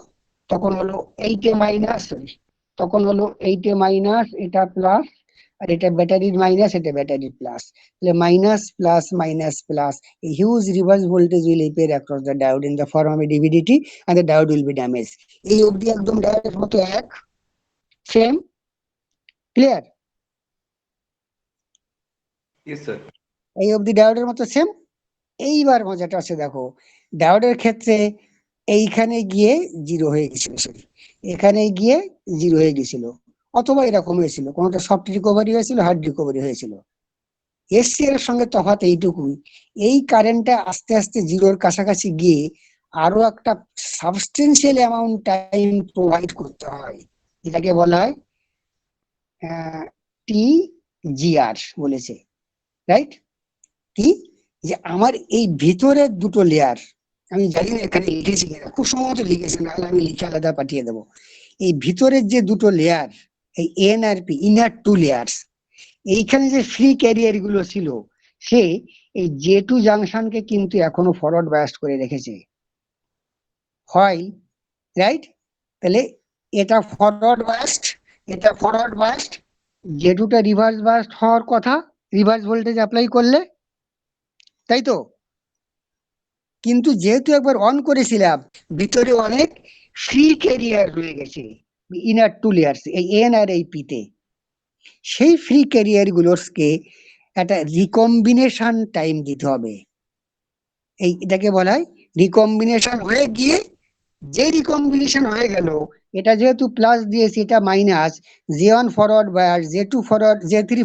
S1: তখন হলো 8 এ মাইনাস, তখন হলো 8 এ মাইনাস, এটা প্লাস, আর এটা ব্যাটারির মাইনাস, এটা ব্যাটারির প্লাস। তাহলে minus plus minus plus, a huge reverse voltage will appear across the diode in the form of a DVDT and the diode will be damaged. এই অবধি একদম ডায়োডের মতো এক, সেম, ক্লিয়ার?
S2: Yes sir.
S1: এই অবধি ডায়োডের মতো সেম। এইবার মজাটা আছে দেখো, ডায়োডের ক্ষেত্রে এইখানে গিয়ে জিরো হয়ে গেছিল, সরি এখানে গিয়ে জিরো হয়ে গেছিল, অথবা এরকম হয়েছিল, কোনোটা সফট রিকভারি হয়েছিল, হার্ড রিকভারি হয়েছিল। এসসি এর সঙ্গে তফাৎ এইটুকুই, এই কারেন্টটা আস্তে আস্তে জিরোর কাছাকাছি গিয়ে আরো একটা সাবস্টেন্সিয়াল অ্যামাউন্ট টাইম প্রোভাইড করতে হয়, এটাকে বলা হয় টি জিআর বলেছে, রাইট। কি, যে আমার এই ভিতরের দুটো লেয়ার, আমি জানি না এখানে লিখেছি কিনা, খুব সম্ভবত লিখেছি, নাহলে আমি লিখে আলাদা পাঠিয়ে দেবো। এই ভিতরের যে দুটো লেয়ার, এই এন আর পি, ইনার টু লেয়ার্স, এইখানে যে ফ্রি ক্যারিয়ার গুলো ছিল, সে এই জে টু জাংশনকে কিন্তু এখনো ফরওয়ার্ড বায়াস্ট করে রেখেছে, হয়, রাইট। তাহলে এটা ফরওয়ার্ড বায়াস্ট, এটা ফরওয়ার্ড বায়াস্ট, জে টুটা রিভার্স বায়াস্ট হওয়ার কথা রিভার্স ভোল্টেজ অ্যাপ্লাই করলে, তাই তো। কিন্তু যেহেতু একবার অন করেছিলাম, ভিতরে অনেক ফ্রি ক্যারিয়ার রয়ে গেছে, ইনার টু লেয়ার্স, এই এন আর এই পিতে, সেই ফ্রি ক্যারিয়ার গুলোকে একটা রিকম্বিনেশন টাইম দিতে হবে। এই এটাকে বলা হয় রিকম্বিনেশন হয়ে গিয়ে, যে রিকম্বিনেশন হয়ে গেল, এটা যেহেতু প্লাস দিয়েছি, এটা minus, J one forward bias, J two forward, J three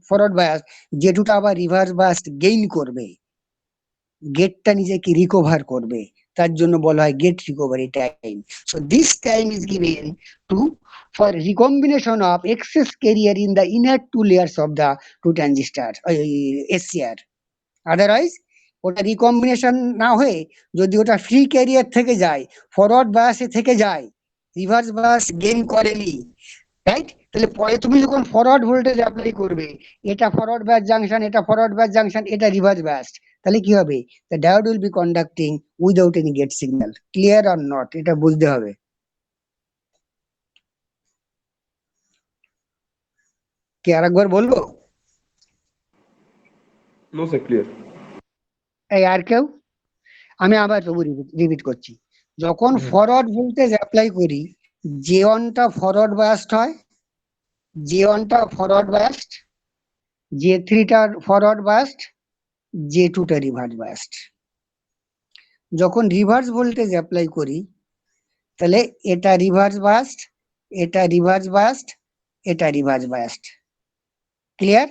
S1: forward bias, J টুটা আবার রিভার্স বায়াস গেইন করবে, গেটটা নিজেকে রিকভার করবে, তার জন্য বলা হয় gate recovery time. So this time is given to for recombination of excess carrier in the inner two layers of the two transistor SCR. Otherwise ওটা রিকম্বিনেশন না হয়ে যদি ওটা ফ্রি ক্যারিয়ার থেকে যায়, ফরওয়ার্ড বায়াসে থেকে যায়, রিভার্স বায়াস গেইন করেনি, রাইট। তাহলে পরে তুমি যখন ফরওয়ার্ড ভোল্টেজ অ্যাপ্লাই করবে, এটা ফরওয়ার্ড বায়াস জাংশন, এটা ফরওয়ার্ড বায়াস জাংশন, এটা রিভার্স বায়াস, তাহলে কি হবে, the diode will be conducting without any gate signal. Clear or not, এটা বুঝতে হবে। কি আরেকবার বলবো?
S2: No sir, clear.
S1: এই আর কেউ? আমি আবার তবু রিপিট করছি, যখন ফরওয়ার্ড ভোল্টেজ অ্যাপ্লাই করি, জে ওয়ানটা ফরওয়ার্ড বায়াসড হয়, জে ওয়ানটা ফরওয়ার্ড বায়াসড, জে থ্রিটা ফরওয়ার্ড বায়াসড, জে টুটা রিভার্স বায়াসড। যখন রিভার্স ভোল্টেজ অ্যাপ্লাই করি, তাহলে এটা রিভার্স বায়াসড, এটা রিভার্স বায়াসড, এটা রিভার্স বায়াসড, ক্লিয়ার?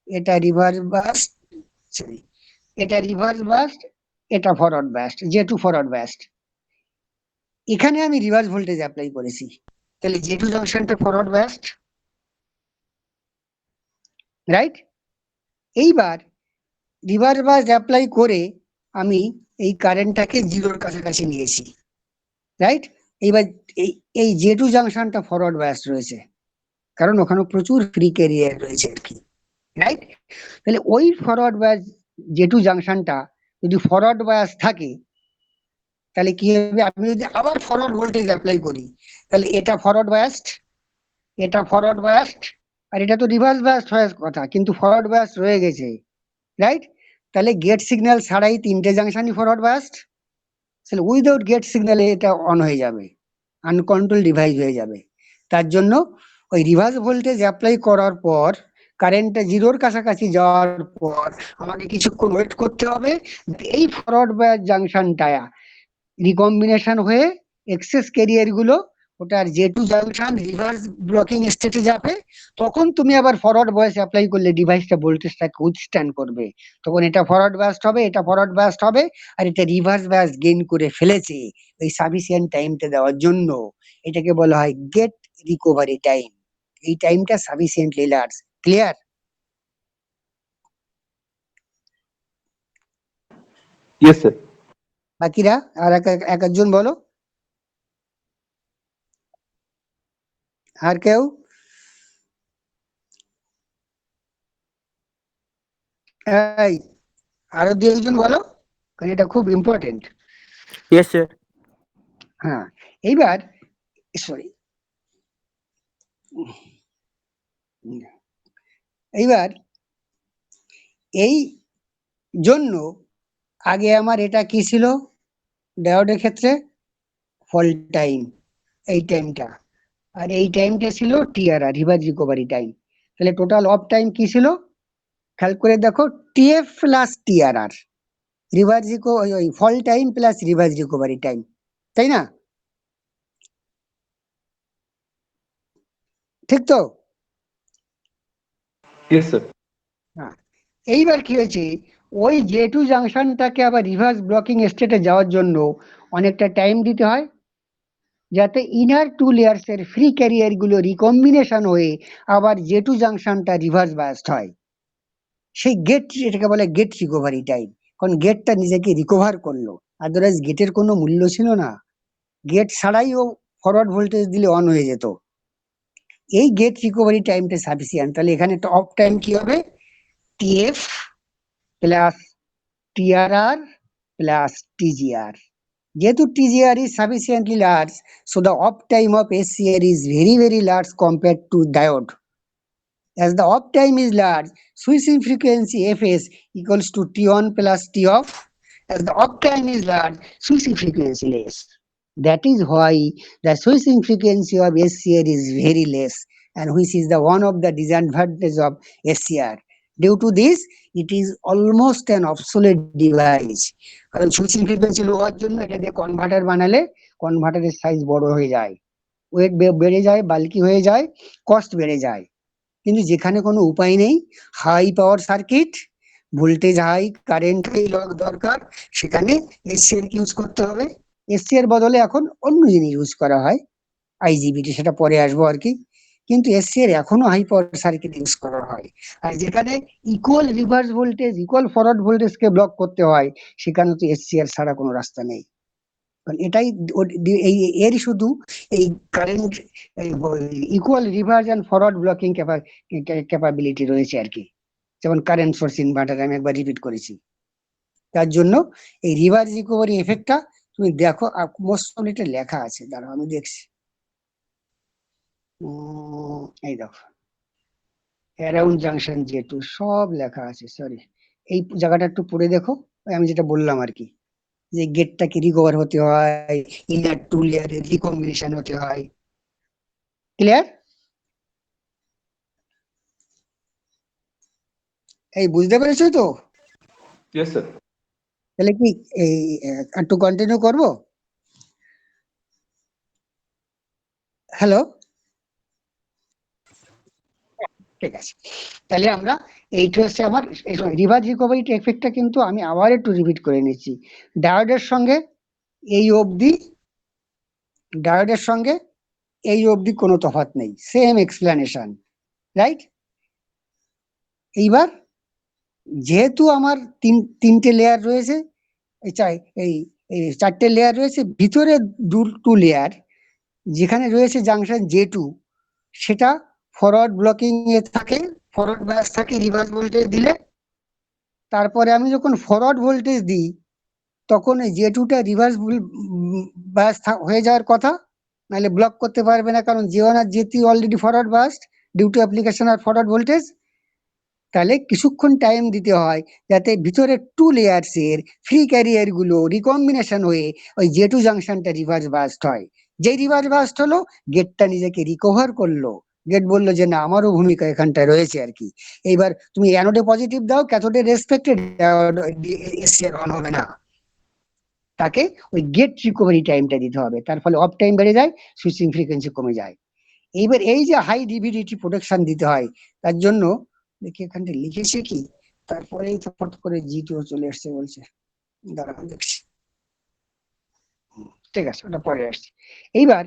S1: এটা রিভার্স বায়াসড, সরি এটা রিভার্স বায়াসড, এটা forward biased, J two forward biased. এখানে আমি রিভার্স ভোল্টেজ অ্যাপ্লাই করেছি, তাহলে জে টু জাংশনটা ফরওয়ার্ড বায়াসড, রাইট। এইবার রিভার্স বায়াস অ্যাপ্লাই করে আমি এই কারেন্টটাকে জিরোর কাছাকাছি নিয়েছি, রাইট। এইবার এই জে টু জাংশনটা ফরওয়ার্ড বায়াস রয়েছে, কারণ ওখানে প্রচুর ফ্রি ক্যারিয়ার রয়েছে আর কি, রাইট। তাহলে ওই ফরওয়ার্ড বায়াস জে টু জাংশনটা যদি ফরওয়ার্ড বায়াস থাকে, তাহলে কি হবে, আমি যদি আবার ফরওয়ার্ড ভোল্টেজ অ্যাপ্লাই করি, তাহলে এটা ফরওয়ার্ড বায়াসড, এটা ফরওয়ার্ড বায়াসড আর এটা তো রিভার্স বায়াসড হওয়ার কথা, কিন্তু ফরওয়ার্ড বায়াস রয়ে গেছে, রাইট? তাহলে গেট সিগন্যাল ছাড়াই তিনটে জাংশনই ফরওয়ার্ড বায়াসড, তাহলে উইদাউট গেট সিগন্যালে এটা অন হয়ে যাবে, আনকন্ট্রোল ডিভাইস হয়ে যাবে। তার জন্য ওই রিভার্স ভোল্টেজ অ্যাপ্লাই করার পর কারেন্টটা জিরোর কাছাকাছি যাওয়ার পর আমাকে কিছুক্ষণ ওয়েট করতে হবে, এই ফরওয়ার্ড বায়াস জাংশনটা রিকম্বিনেশন হয়ে এক্সেস ক্যারিয়ার গুলো ওটার J2 জাংশন রিভার্স ব্লকিং স্টেটে যাবে। তখন তুমি আবার ফরওয়ার্ড বায়াস অ্যাপ্লাই করলে ডিভাইসটা ভোল্টেজটাকে উইথস্ট্যান্ড করবে, তখন এটা ফরওয়ার্ড বায়াসড হবে, এটা ফরওয়ার্ড বায়াসড হবে, আর এটা রিভার্স বায়াস গেইন করে ফেলেছে ওই সাফিসিয়েন্ট টাইমটা দেওয়ার জন্য। এটাকে বলা হয় গেট রিকভারি টাইম। এই টাইমটা sufficiently large. Clear?
S2: Yes, sir.
S1: বাকিরা আর এক একজন বলো, আর কেউ? এই আরো দু একজন বলো, কারণ এটা খুব ইম্পর্টেন্ট।
S5: Yes, sir.
S1: হ্যাঁ, এইবার সরি, এইবার এই জন্য আগে আমার এটা কি ছিল ডায়োডের ক্ষেত্রে? ফল্ট টাইম, এই টাইমটা, আর এই টাইমটা ছিল টিআরআর রিভার্স রিকভারি টাইম। তাহলে টোটাল অফ টাইম কি ছিল? খেয়াল করে দেখো, টিএফ প্লাস টিআরআর, রিভার্স ওই fault time plus reverse recovery time, তাই না? ঠিক তো?
S2: Yes, sir.
S1: এইবার কি হয়েছে, ওই J2 জাংশনটাকে আবার রিভার্স ব্লকিং স্টেটে যাওয়ার জন্য অনেকটা টাইম দিতে হয়, যাতে ইনার টু লেয়ার্স এর ফ্রি ক্যারিয়ার গুলো রিকম্বিনেশন হয়ে আবার J2 জাংশনটা রিভার্স বায়াসড হয়। সেই গেট, এটাকে বলে গেট রিকভারি টাইম, কারণ গেটটা নিজেকে রিকভার করলো, আদারওয়াইজ গেটের কোনো মূল্য ছিল না, গেট ছাড়াই ও ফরওয়ার্ড ভোল্টেজ দিলে অন হয়ে যেত। এই গেট রিকভারি টাইমটা সাফিসিয়েন্ট। তাহলে এখানে অফ টাইম কি হবে? TF plus TRR plus TGR. যেহেতু TGR is sufficiently large, so the off time of SCR is very large compared to diode. As the off time is large, switching frequency Fs equals to T1 plus T off. As the off time is large, switching frequency less. That is why the switching frequency of SCR is very less, and which is the one of the disadvantage of SCR. Due to this, it is almost an obsolete device. কারণ switching frequency লো হওয়ার জন্য এটা দিয়ে converter বানালে কনভার্টারের size বড় হয়ে যায়, wait বেড়ে যায়, বাল্কি হয়ে যায়, কস্ট বেড়ে যায়। কিন্তু যেখানে কোনো উপায় নেই, high power circuit, voltage high, current high দরকার, সেখানে এসসিআর ইউজ করতে হবে। এসসিআর বদলে এখন অন্য জিনিস ইউজ করা হয়, আইজিবিটি, সেটা পরে আসবো আর কি। কিন্তু এসসিআর এখনো হাই পাওয়ার সার্কিট ইউজ করা হয়। আর যেখানে equal reverse voltage, equal forward ভোল্টেজকে ব্লক করতে হয়, সেখানে তো এসসিআর ছাড়া কোনো রাস্তা নেই। কারণ এটাই এরই শুধু এই current equal reverse and forward blocking capability রয়েছে আর কি, যেমন কারেন্ট সোর্স ইনভার্টার আমি একবার রিপিট করেছি। তার জন্য এই রিভার্স রিকভারি এফেক্টটা তুমি দেখো, মোস্ট অফ এটা লেখা আছে, দাঁড়াও আমি দেখছি। এই দেখো, অ্যারাউন্ড জাংশন J2 সব লেখা আছে। সরি, এই জায়গাটা একটু পড়ে দেখো, আমি যেটা বললাম আর কি, যে গেটটাকে রিকভার হতে হয়, ইনার টু লেয়ারে রিকম্বিনেশন হতে হয়। ক্লিয়ার? এই বুঝতে পেরেছো তো?
S2: Yes, sir.
S1: তাহলে কি এই একটু কন্টিনিউ করব? হ্যালো, ঠিক আছে। তাহলে আমরা এইটা হচ্ছে আমার রিভার্স রিকভারি এফেক্টটা, কিন্তু আমি আবার একটু রিপিট করে নিচ্ছি। ডায়োডের সঙ্গে এই অবধি, ডায়োডের সঙ্গে এই অবধি কোনো তফাৎ নেই, সেম এক্সপ্লেনেশন, রাইট? এইবার যেহেতু আমার তিনটে লেয়ার রয়েছে, এই চারটে লেয়ার রয়েছে, ভিতরে টু লেয়ার যেখানে রয়েছে জাংশন J2, সেটা ফরওয়ার্ড ব্লকিং এ থাকে, ফরওয়ার্ড বায়াস থাকে রিভার্স ভোল্টেজ দিলে। তারপরে আমি যখন ফরওয়ার্ড ভোল্টেজ দিই, তখন এই J2টা রিভার্স বায়াস হয়ে যাওয়ার কথা, নাহলে ব্লক করতে পারবে না, কারণ J1 আর J3 already forward biased due to application আর ফরওয়ার্ড ভোল্টেজ। তাহলে কিছুক্ষণ টাইম দিতে হয় যাতে ভিতরে 2 লেয়ার্স এর ফ্রি ক্যারিয়ার গুলো রিকম্বিনেশন হয়ে ওই J2 জাংশনটা রিভার্স বাস্ট হয়। যে রিভার্স বাস্ট হলো, গেটটা নিজেকে রিকভার করলো, গেট বললো যে না আমারও ভূমিকা এখানটায় রয়েছে আর কি। এইবার তুমি অ্যানোডে পজিটিভ দাও, ক্যাথোডে রেসপেক্টেড এসিআর অন হবে না, তাকে ওই গেট রিকভারি টাইমটা দিতে হবে, তার ফলে অফ টাইম বেড়ে যায়, সুইচিং ফ্রিকোয়েন্সি কমে যায়। এইবার এই যে হাই ডিভিডিটি প্রোটেকশন দিতে হয়, তার জন্য দেখি এখানটা লিখেছে কি, তারপরেই তো ফট করে G2 চলে আসছে বলছে, দাঁড়ান দেখছি। ঠিক আছে, ওটা পরে আসছে। এইবার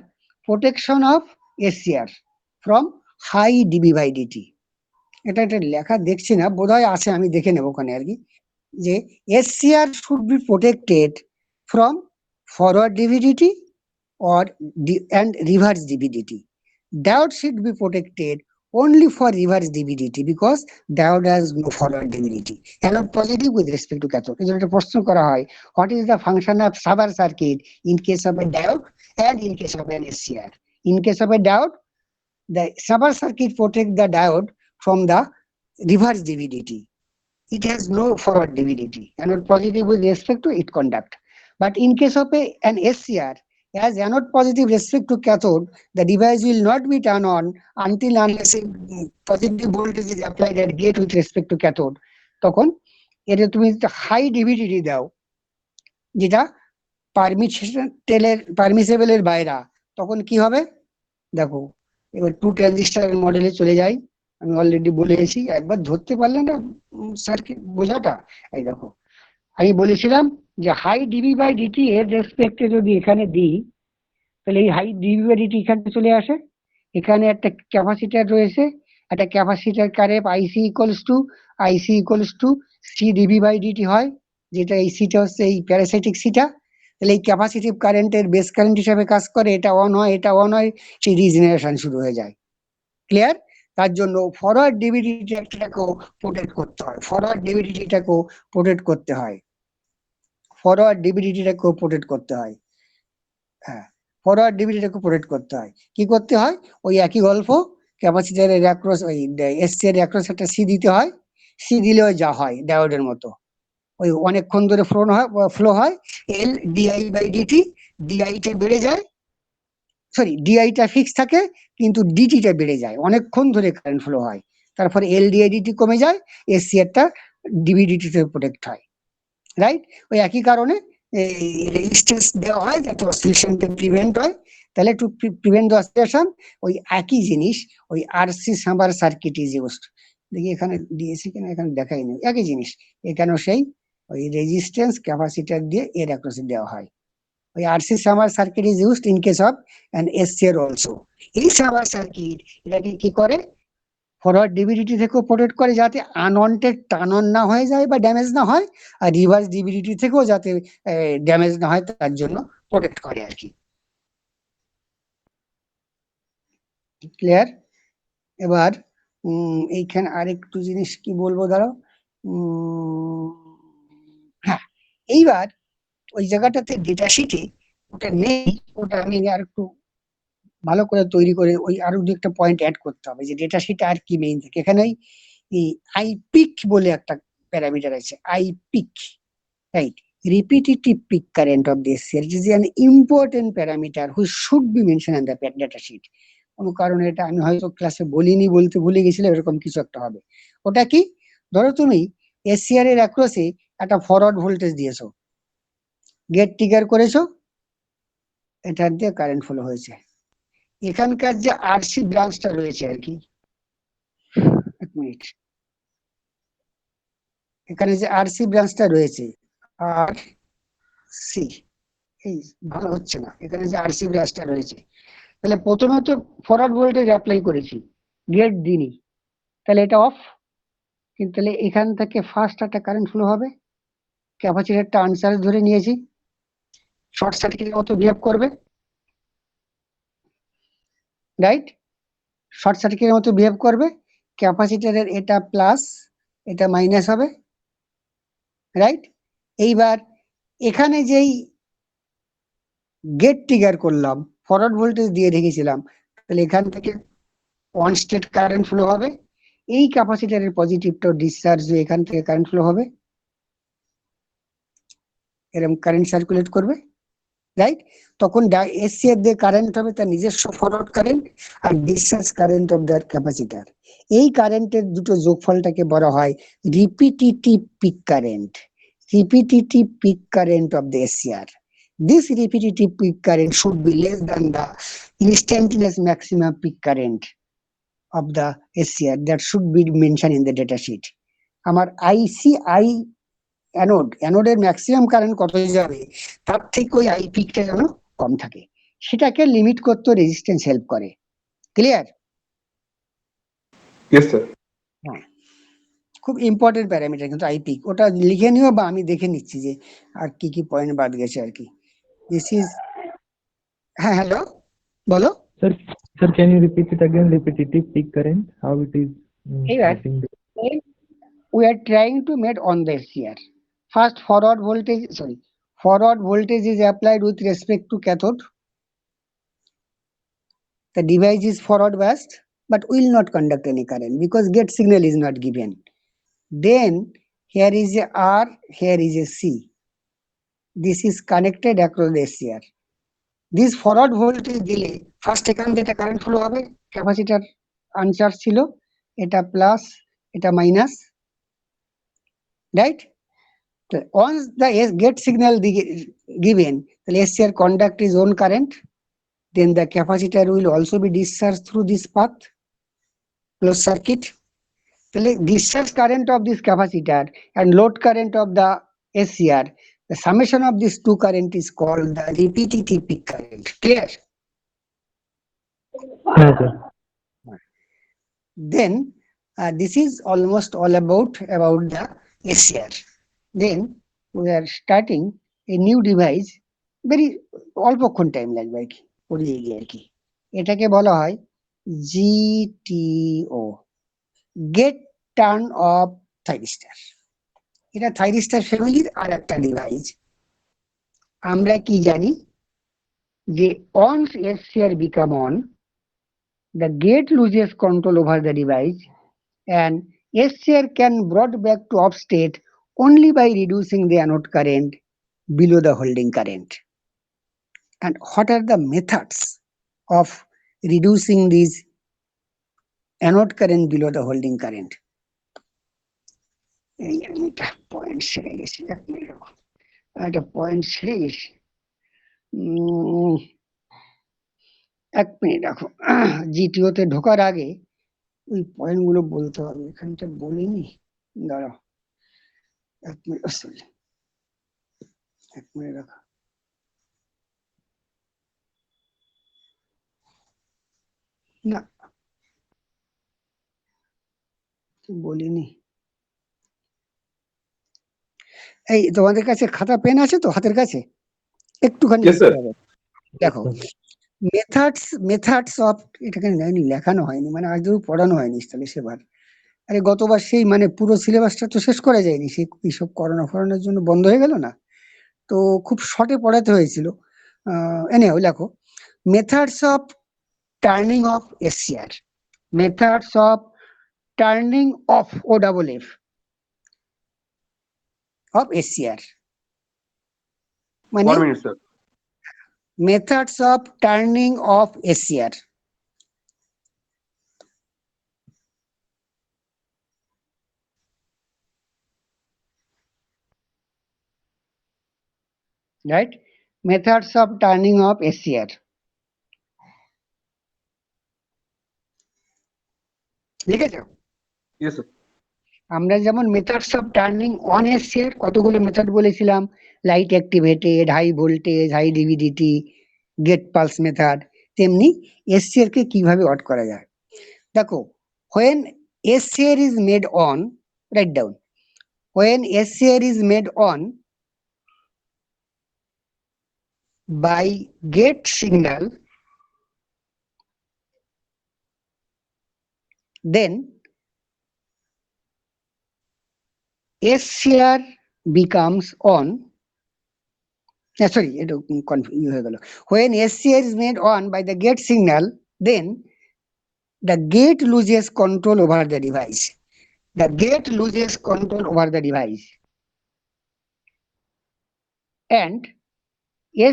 S1: protection of SCR from high dv by dt, এটা একটা লেখা দেখছি না, বোধহয় আছে, আমি দেখে নেবো ওখানে আর কি, যে SCR should be protected from forward dv dt or and reverse DVDT. Diode should be protected only for reverse DVDT because diode has no forward DVDT. Anode positive with respect to cathode. এই একটা প্রশ্ন করা হয়, what is the function of Sabar circuit in case of a diode and in case of an SCR? In case of a diode, the Sabar circuit protect the diode from the reverse DVDT. It has no forward DVDT. Anode positive with respect to its conduct. But in case of an SCR, as anode positive respect to cathode, the device will not be turned on until unless a positive voltage is applied at gate with respect to cathode. তখন এটা তুমি high ডিভিডিটি দাও, যেটা পারমিসেবলের বাইরে, তখন কি হবে দেখো। এবার 2 ট্রানজিস্টর মডেলে চলে যাই, আমি অলরেডি বলেছি, একবার ধরতে পারলে না সার্কিট বোঝাটা। এই দেখো, আমি বলেছিলাম যে হাই ডিবি বাই ডিটি এর রেসপেক্টে যদি এখানে দিই, তাহলে এই হাই ডিবি বাই ডিটি এখানে চলে আসে, এখানে একটা ক্যাপাসিটার রয়েছে, একটা capacitor current IC equals to C dv by dt হয়, যেটা এই সিটা হচ্ছে এই প্যারাসাইটিক সিটা। তাহলে এই ক্যাপাসিটিভ কারেন্টের বেস কারেন্ট হিসাবে কাজ করে, এটা অন হয়, এটা অন হয়, সেই রিজেনারেশন শুরু হয়ে যায়। ক্লিয়ার? তার জন্য ফরওয়ার্ড ডিভিডিটিটাকেও প্রোটেক্ট করতে হয়, ফরওয়ার্ড ডিভিডিটিটাকেও প্রোটেক্ট করতে হয়, ফরওয়ার্ড ডিভিডিটিটাকেও প্রোটেক্ট করতে হয়। হ্যাঁ, ফরওয়ার্ড ডিভিডিটাকে প্রোটেক্ট করতে হয়। কি করতে হয়? ওই একই গল্প, ক্যাপাসিটরের অ্যাক্রস ওই এসসি এর অ্যাক্রস একটা সি দিতে হয়, সি দিলেও যা হয় ডায়োডের মতো, ওই অনেকক্ষণ ধরে ফ্লো হয়, এল ডিআই বাই ডিটি, ডিআইটা বেড়ে যায়, সরি ডিআইটা ফিক্স থাকে কিন্তু ডিটিটা বেড়ে যায়, অনেকক্ষণ ধরে কারেন্ট ফ্লো হয়, তারপরে এল ডিআই ডিটি কমে যায়, এসসি একটা ডিভিডিটি তে প্রোটেক্ট হয়, রাইট? ওই একই কারণে রেজিস্ট্যান্স দেওয়া হয় যাতে অসিলেশনটা প্রিভেন্ট হয়। তাহলে টু প্রিভেন্ট দ্য অসিলেশন, ওই একই জিনিস, ওই RC summer circuit is used. দেখি এখানে দিয়েছি কিনা, এখানে দেখাই নেই, একই জিনিস, এখানেও সেই ওই রেজিস্ট্যান্স ক্যাপাসিটর দিয়ে এর অ্যাক্রসে দেওয়া হয়। ওই RC summer circuit is used in case of an SCR also. এই সামার সার্কিট এটাকে কি করে, ফরওয়ার্ড ডিভিডিটি থেকেও প্রোটেক্ট করে যাতে আনওয়ান্টেড টার্ন অন না হয়ে যায় বা ড্যামেজ না হয়, আর রিভার্স ডিভিডিটি থেকেও যাতে ড্যামেজ না হয় তার জন্য প্রোটেক্ট করে আর কি। ক্লিয়ার? এবার এইখানে আরেকটু জিনিস কি বলবো দাঁড়াও, হ্যাঁ, এইবার ওই জায়গাটাতে ডেটা শিটে ওটা নেই, ওটা আমি আর একটু ভালো করে তৈরি করে ওই আরো দু একটা পয়েন্ট অ্যাড করতে হবে, যে ডেটা শিটে আর কি মেইন থাকে। এখানে এই আইপিক বলে একটা প্যারামিটার আছে, আইপিক, right? Repetitive peak current of the SCR. It is an important parameter which should be mentioned in the data sheet. কোনো কারণে এটা আমি হয়তো ক্লাসে বলিনি, বলতে ভুলে গেছিলাম, এরকম কিছু একটা হবে। ওটা কি, ধরো তুমি এসসিআর এর অ্যাক্রসে একটা ফরওয়ার্ড ভোল্টেজ দিয়েছো, গেট ট্রিগার করেছো, এটার দিয়ে কারেন্ট ফ্লো হয়েছে। এখানকার যে আরসি ব্রাঞ্চটা রয়েছে আর কি, এক মিনিট, এখানে যে আরসি ব্রাঞ্চটা রয়েছে, আর সি, এই ভালো হচ্ছে না, এখানে যে আরসি ব্রাঞ্চটা রয়েছে, তাহলে প্রথমে তো ফরওয়ার্ড ভোল্টেজ অ্যাপ্লাই করেছি, গেট দিনই, তাহলে এটা অফ, কিন্তু তাহলে এখান থেকে ফার্স্ট একটা কারেন্ট ফ্লো হবে, ক্যাপাসিটরটা আনচার্জ ধরে নিয়েছি, শর্ট সার্কিটের মতো বিহেভ করবে, রাইট? শর্ট সার্কিটের মতো বিহেভ করবে, ক্যাপাসিটরের এটা প্লাস এটা মাইনাস হবে, রাইট? এইবার এখানে যেই গেট ট্রিগার করলাম ফরওয়ার্ড ভোল্টেজ দিয়ে রেখেছিলাম, তাহলে এখান থেকে অন স্টেট কারেন্ট ফ্লো হবে, এই ক্যাপাসিটরের পজিটিভটা ডিসচার্জ হয়ে এখান থেকে কারেন্ট ফ্লো হবে, এরকম কারেন্ট সার্কুলেট করবে, রাইট? তখন এসসিআর দিয়ে কারেন্ট হবে তার নিজস্ব ফরওয়ার্ড কারেন্ট আর discharge current of the capacitor. এই কারেন্টের দুটো যোগফলটাকে বলা হয় repetitive peak current, repetitive peak current of the SCR. This repetitive peak current should be less than the instantaneous maximum peak current of the SCR that should be mentioned in the data sheet. আমার ICI অ্যানোডের maximum current কত যাবে তার থেকে ওই I পিকটা যেন কম থাকে, সেটাকে limit করতে রেজিস্ট্যান্স হেল্প করে। ক্লিয়ার?
S2: Yes, sir.
S1: হ্যাঁ, খুব ইম্পর্টেন্ট প্যারামিটার কিন্তু আই পিক, ওটা লিখে নিও বা আমি দেখে নিচ্ছি যে আর কি কি পয়েন্ট বাদ গেছে আর কি। দিস ইজ, হ্যাঁ হ্যালো বলো।
S4: Sir, can you repeat it again? Repetitive peak current, how it is
S1: Here,
S4: getting the-
S1: we are trying to meet on the SCR. First, forward voltage is applied with respect to cathode. The device is forward biased, but will not conduct any current because gate signal is not given. Then here is a R, here is a C. This is connected across the SCR. This forward voltage দিলে first এখান থেকে current flow হবে, capacitor uncharged ছিল, এটা plus এটা minus, right? Once the gate signal given, the SCR conduct its own current, then the capacitor will also be discharged through this path, closed circuit. The discharge current of this capacitor and load current of the SCR, the summation of these two current is called the repetitive peak current. Clear?
S4: Yeah, sir.
S1: Then this is almost all about the SCR. Then we are starting a new device, very অল্পক্ষণ time লাগবে আর কি, পড়িয়ে গিয়ে আর কি। এটাকে বলা হয় GTO, গেট টার্ন অফ থাইরিস্টার। এটা থাইরিস্টার ফ্যামিলির আর একটা ডিভাইস। আমরা কি জানি যে once SCR become on, the gate loses control over the device and SCR can brought back to off state only by reducing the anode current below the holding current. And what are the methods of reducing this anode current below the holding current? একটা point ছেড়ে গেছি, এক minute রাখো। জিটিও তে ঢোকার আগে ওই point গুলো বলতে হবে, এখানটা বলিনি, দাঁড়াও এক মিনিট, সরি এক মিনিট রাখো। না বলিনি। এই তোমাদের কাছে খাতা পেন আছে তো হাতের কাছে? একটুখানি
S2: Yes, sir.
S1: লিখতে হবে। দেখো, মেথডস অফ, এটাকে লেখানো হয়নি, মানে আজ পড়ানো হয়নি তাহলে সেবার। আরে গতবার সেই মানে পুরো সিলেবাসটা তো শেষ করা যায়নি, সেই এইসব করোনা ফরোনার জন্য বন্ধ হয়ে গেল না, তো খুব শর্টে পড়াতে হয়েছিল। এনিহাউ লেখো, methods of turning off SCR, methods of turning off ও ডাবল এফ অফ এসসিআর, মানে
S2: 1 minute, sir.
S1: methods of turning off SCR. Right? Methods of turning off SCR. লিখেছো?
S2: Yes, sir.
S1: আমরা যেমন methods of turning on SCR কতগুলো method বলেছিলাম, light activated, high voltage, high dv dt, gate pulse method, তেমনি SCR কে কিভাবে অট করা যায়। দেখো, when SCR is made on, write down, when SCR is made on by gate signal, then SCR becomes on sorry, when SCR is made on by the gate signal, then the gate loses control over the device. The gate loses control over the device, and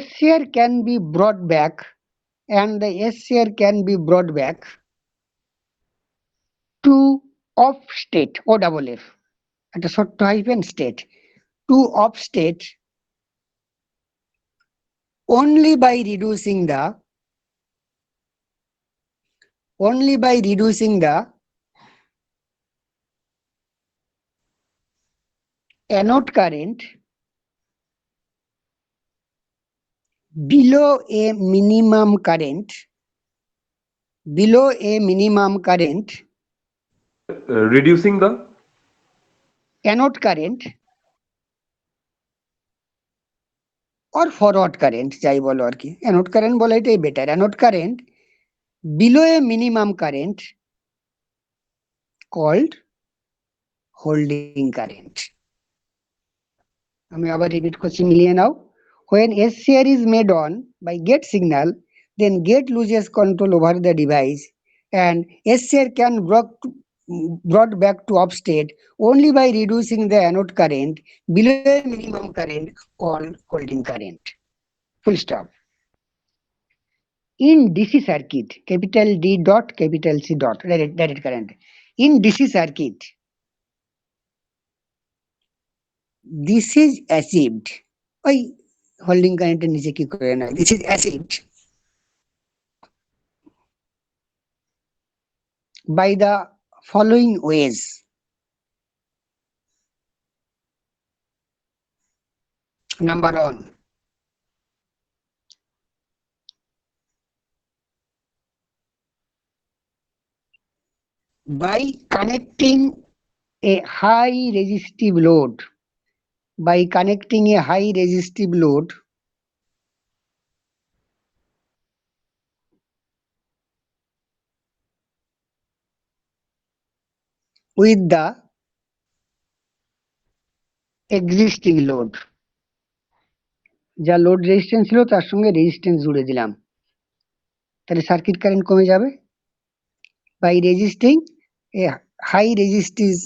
S1: SCR can be brought back, and the SCR can be brought back to off state, OFF, একটা ছোট্ট hyphen state, to off state only by reducing the anode current below a minimum current
S2: Reducing the
S1: anode current or forward current, যাই বলো আর কি, anode current বলা এটাই better, anode current below a minimum current called holding current. আমি আবার repeat করছি, মিলিয়ে নাও। When SCR is made on by gate signal, then gate loses control over the device, and SCR can brought back to off state only by reducing the anode current below a minimum current called holding current. Full stop. In DC circuit, capital D dot, capital C dot, direct current. In DC circuit, this is achieved. ওই holding কারেন্টের নিচে কি করে না, this is achieved by the following ways. Number 1, by connecting a high resistive load, with the existing load, যা load resistance ছিল তার সঙ্গে রেজিস্ট্যান্স জুড়ে দিলাম, তাহলে সার্কিট কারেন্ট কমে যাবে। by resisting a high resistance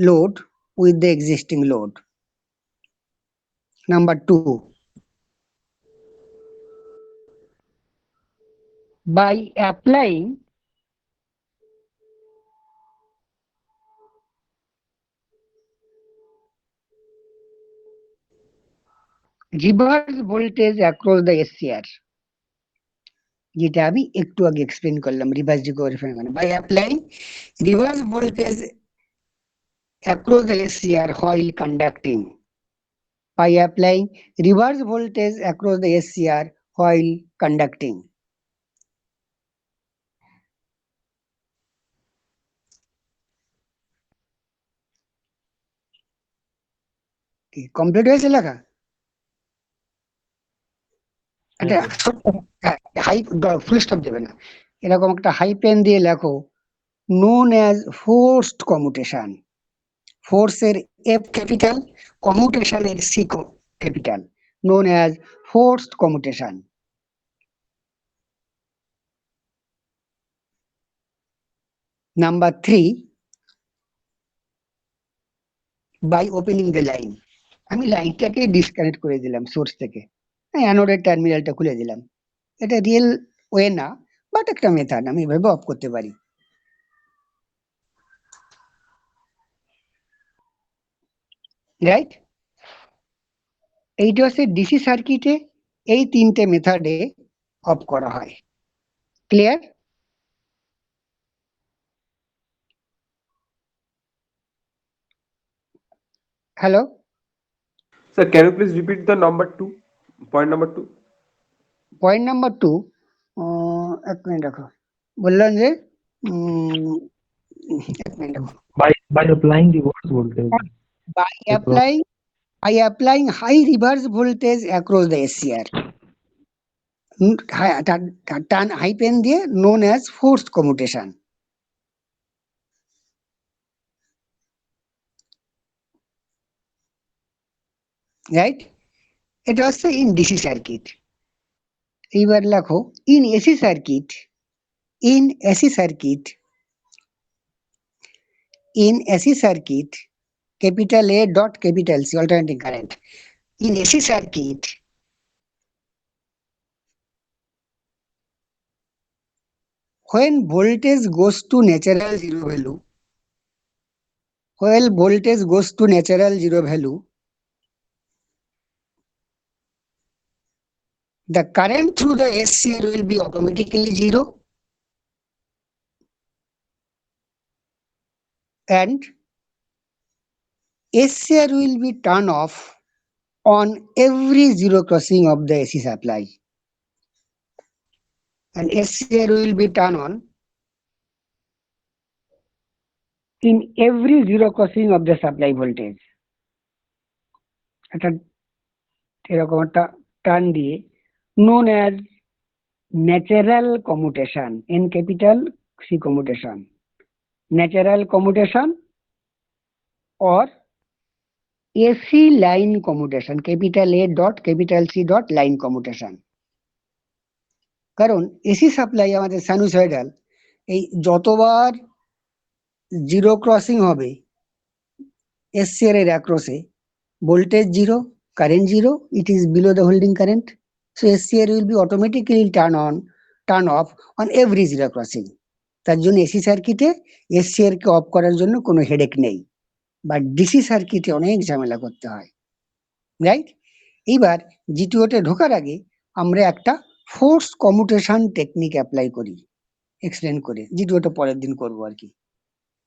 S1: load with the existing load. Number 2, by applying reverse voltage across the SCR, যেটা আমি একটু আগে এক্সপ্লেন করলাম, reverse recovery, by applying reverse voltage across the SCR while conducting, by applying reverse voltage across the SCR while conducting. Complete হয়েছে লেখা? একটা high full stop দেবে না, এরকম একটা হাই পেন দিয়ে লেখো, known as forced commutation. ফোর্সের F ক্যাপিটাল, কমিউটেশনের C capital, known as forced commutation. Number 3, by opening the line. আমি লাইনটাকে ডিসকানেক্ট করে দিলাম সোর্স থেকে, অ্যানোডের টার্মিনালটা খুলে দিলাম। এটা রিয়েল ওয়ে না, বাট একটা মেথড, আমি এভাবে অফ করতে পারি। রাইট, এইটা হচ্ছে ডিসি সার্কিটে এই তিনটে মেথডে অফ করা হয়। Clear? Hello
S2: sir, can you please repeat the number 2, point number 2?
S1: Point number 2, এক মিনিট রাখো, বললাম যে এক মিনিট রাখো,
S4: By applying reverse voltage.
S1: by applying high reverse voltage across the SCR, টান হাই পেন দিয়ে, known as forced commutation. Right, এটা হচ্ছে ইন ডিসি সার্কিট। এইবার লেখো in AC circuit, in AC circuit, in AC circuit capital A dot capital C alternating current. In AC circuit, when voltage goes to natural zero value, when voltage goes to natural zero value, the current through the SCR will be automatically zero, and SCR will be turned off on every zero crossing of the AC supply, and SCR will be turned on in every zero crossing of the supply voltage. এরকম একটা turn দিয়ে known as natural commutation, N capital C commutation, natural commutation or AC line commutation, capital A dot capital C dot line commutation. কারণ AC supply আমাদের সাইনুসয়েডাল, এই যতবার zero crossing হবে SCR এর অ্যাক্রসে, voltage zero, current zero, it is below the holding current. So SCR will be automatically turn off on every zero crossing. তার জন্য AC সার্কিটে SCR K of করার জন্য কোনো হেডেক নেই, বাট ডিসি সার্কিটে অনেক ঝামেলা করতে হয়, রাইট? এইবার জিটিওতে ঢোকার আগে আমরা একটা ফোর্স কমিউটেশন টেকনিক অ্যাপ্লাই করি, এক্সপ্লেন করে। জিটিওটা পরের দিন করবো আর কি।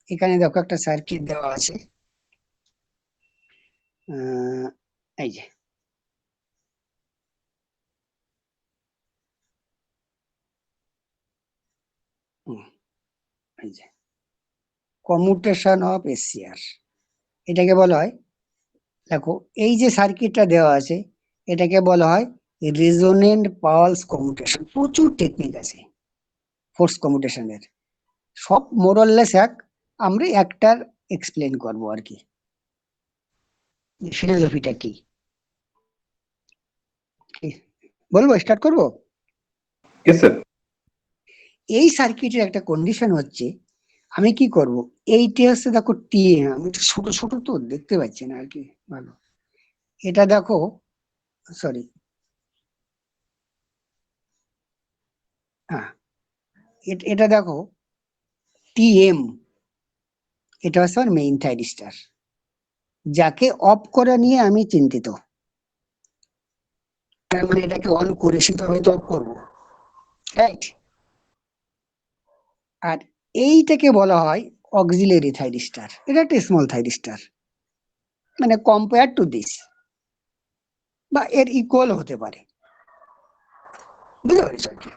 S1: এখানে দেখো একটা সার্কিট দেওয়া আছে, এই যে এই যে কমিউটেশন অফ এসসিআর, এটাকে বলা হয়, দেখো এই যে সার্কিটটা দেওয়া আছে এটাকে বলা হয় রেজোনেন্ট পালস কমিউটেশন। প্রচুর টেকনিক আছে ফোর্স কমিউটেশনের, সব মোরলেস এক, আমরা একটার এক্সপ্লেন করবো আর কি, ফিলোসফিটা কি বলবো, স্টার্ট করবো।
S2: Yes, sir.
S1: এই সার্কিটের একটা কন্ডিশন হচ্ছে, আমি কি করব, এইটা হচ্ছে দেখো টি, আমি একটু ছোট ছোট তো দেখতে পাচ্ছি না আর কি ভালো। এটা দেখো, সরি, হ্যাঁ এটা দেখো টিএম, এটা হচ্ছে আমার মেইন থাইরিস্টার, যাকে অফ করা নিয়ে আমি চিন্তিত। তার মানে এটাকে অন করেছি তবে তো অফ করবো, রাইট? আর এইটাকে বলা হয় অক্সিলারি থাইরিস্টার, এটা একটা স্মল থাইরিস্টার, মানে কম্পেয়ার টু দিস বা এর ইকুয়াল হতে পারে, বুঝতে পারছো আর কি?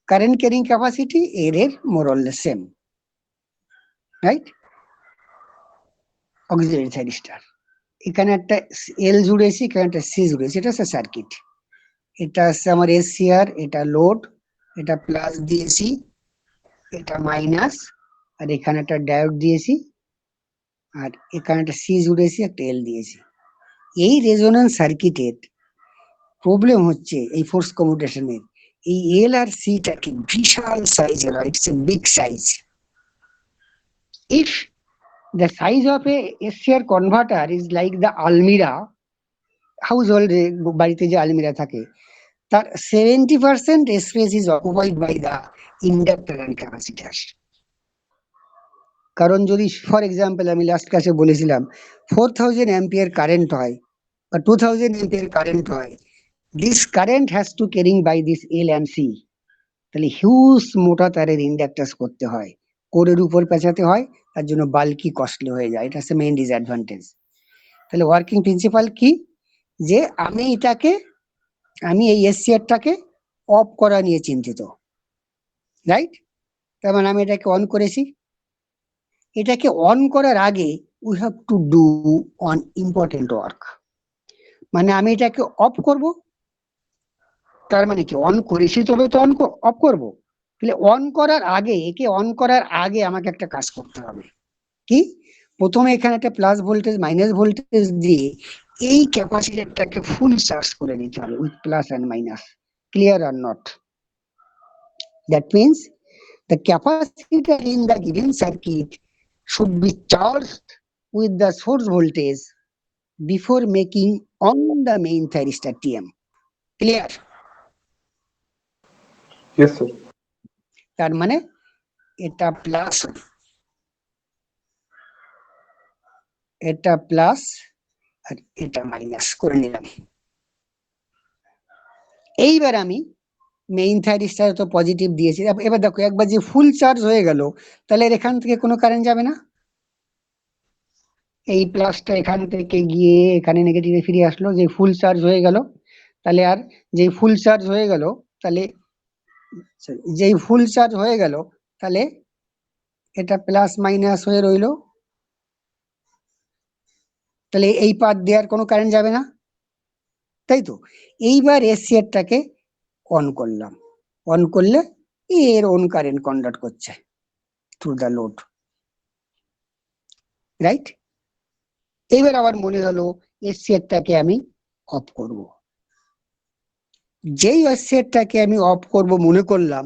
S1: কারেন্ট ক্যারিং ক্যাপাসিটি এর more or less same, right? Auxiliary thyristor, এখানে একটা এল জুড়েছি, এখানে একটা সি জুড়েছি, এটা হচ্ছে সার্কিট। এটা হচ্ছে আমার এসসিআর, এটা লোড, এটা প্লাস দিয়েছি, এটা মাইনাস, আর এখানে একটা ডায়োড দিয়েছি, আর এখানে একটা সি জুড়েছি, একটা এল দিয়েছি। এই রেজোন্যান্স সার্কিটের প্রবলেম হচ্ছে এই ফোর্স কমিউটেশনের, এই এল আর সিটাকে বিশাল সাইজের হয়, it's a big size. If the size of a SCR converter is like the almira, household বাড়িতে যে আলমিরা থাকে, তার 70% space is occupied by the inductor and capacitor. কারণ যদি ফর এক্সাম্পল আমি লাস্ট ক্লাসে বলেছিলাম 4000 অ্যাম্পিয়ার কারেন্ট হয় বা 2000 অ্যাম্পিয়ার কারেন্ট হয়, this current has to carrying by this L and C, তাহলে হিউজ মোটা তারের ইন্ডাক্টাস করতে হয়, কোরের উপর পেঁচাতে হয়, তার জন্য বাল্কি কস্টলি হয়ে যায়, এটা হচ্ছে মেইন ডিসঅ্যাডভান্টেজ। তাহলে ওয়ার্কিং প্রিন্সিপাল কি, যে আমি এই এসসিআরটাকে অফ করা নিয়ে চিন্তিত, রাইট? তার মানে আমি এটাকে অন করেছি, এটাকে অন করার আগে we have to do on important work, মানে আমি এটাকে অফ করব, তার মানে কি অন করেছি তবে তো অফ করব, তাহলে অন করার আগে, একে অন করার আগে আমাকে একটা কাজ করতে হবে, কি প্রথমে এখানে একটা প্লাস ভোল্টেজ মাইনাস ভোল্টেজ দিয়ে এই ক্যাপাসিটরটাকে ফুল চার্জ করে নিতে হবে with plus and minus. Clear or not? That means the capacitor in the given circuit should be charged with the source voltage before making on the main thyristor TM. Clear?
S2: Yes, sir.
S1: তার মানে এটা plus আর এটা minus করে নিলাম। এইবার আমি main থাইরিস্টার তো positive দিয়েছি, এবার দেখো একবার যে ফুল চার্জ হয়ে গেল তাহলে এর এখান থেকে কোনো কারেন্ট যাবে না, এই প্লাসটা এখান থেকে গিয়ে এখানে নেগেটিভে ফিরে আসলো, যে ফুল চার্জ হয়ে গেল তাহলে আর যেই ফুল চার্জ হয়ে গেল তাহলে এটা প্লাস মাইনাস হয়ে রইলো, তাহলে এই পাত দেওয়ার কোনো কারেন্ট যাবে না, তাই তো? এইবার এসিআরটাকে অন করলাম, অন করলে এর ওন কারেন্ট কন্ডাক্ট করছে থ্রু দ্য লোড, রাইট? এইবার আবার মনে হলো এসিআরটাকে আমি অফ করব। যেই এসিআরটাকে আমি অফ করব মনে করলাম,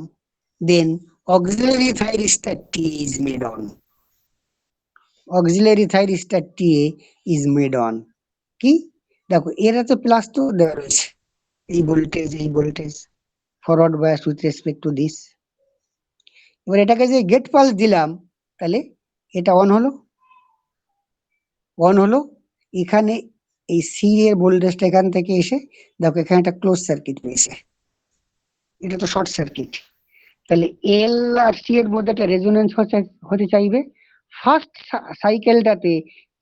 S1: দেন অক্সিলারি থাইরিস্টার টি is made on. Auxiliary thyristor টি ইজ মেড অন। কি দেখো, এরা তো প্লাস তো দেওয়া রয়েছে, এই voltage forward bias with respect to this. এবার এটাকে যে গেট পালস দিলাম তাহলে এটা অন হলো, এখানে এই সি এর ভোল্টেজটা এখান থেকে এসে দেখো এখানে একটা ক্লোজ সার্কিট পেয়েছে, এটা তো শর্ট সার্কিট, তাহলে এল আর সি এর মধ্যে একটা রেজোনেন্স হতে চাইবে। ফার্স্ট সাইকেলটাতে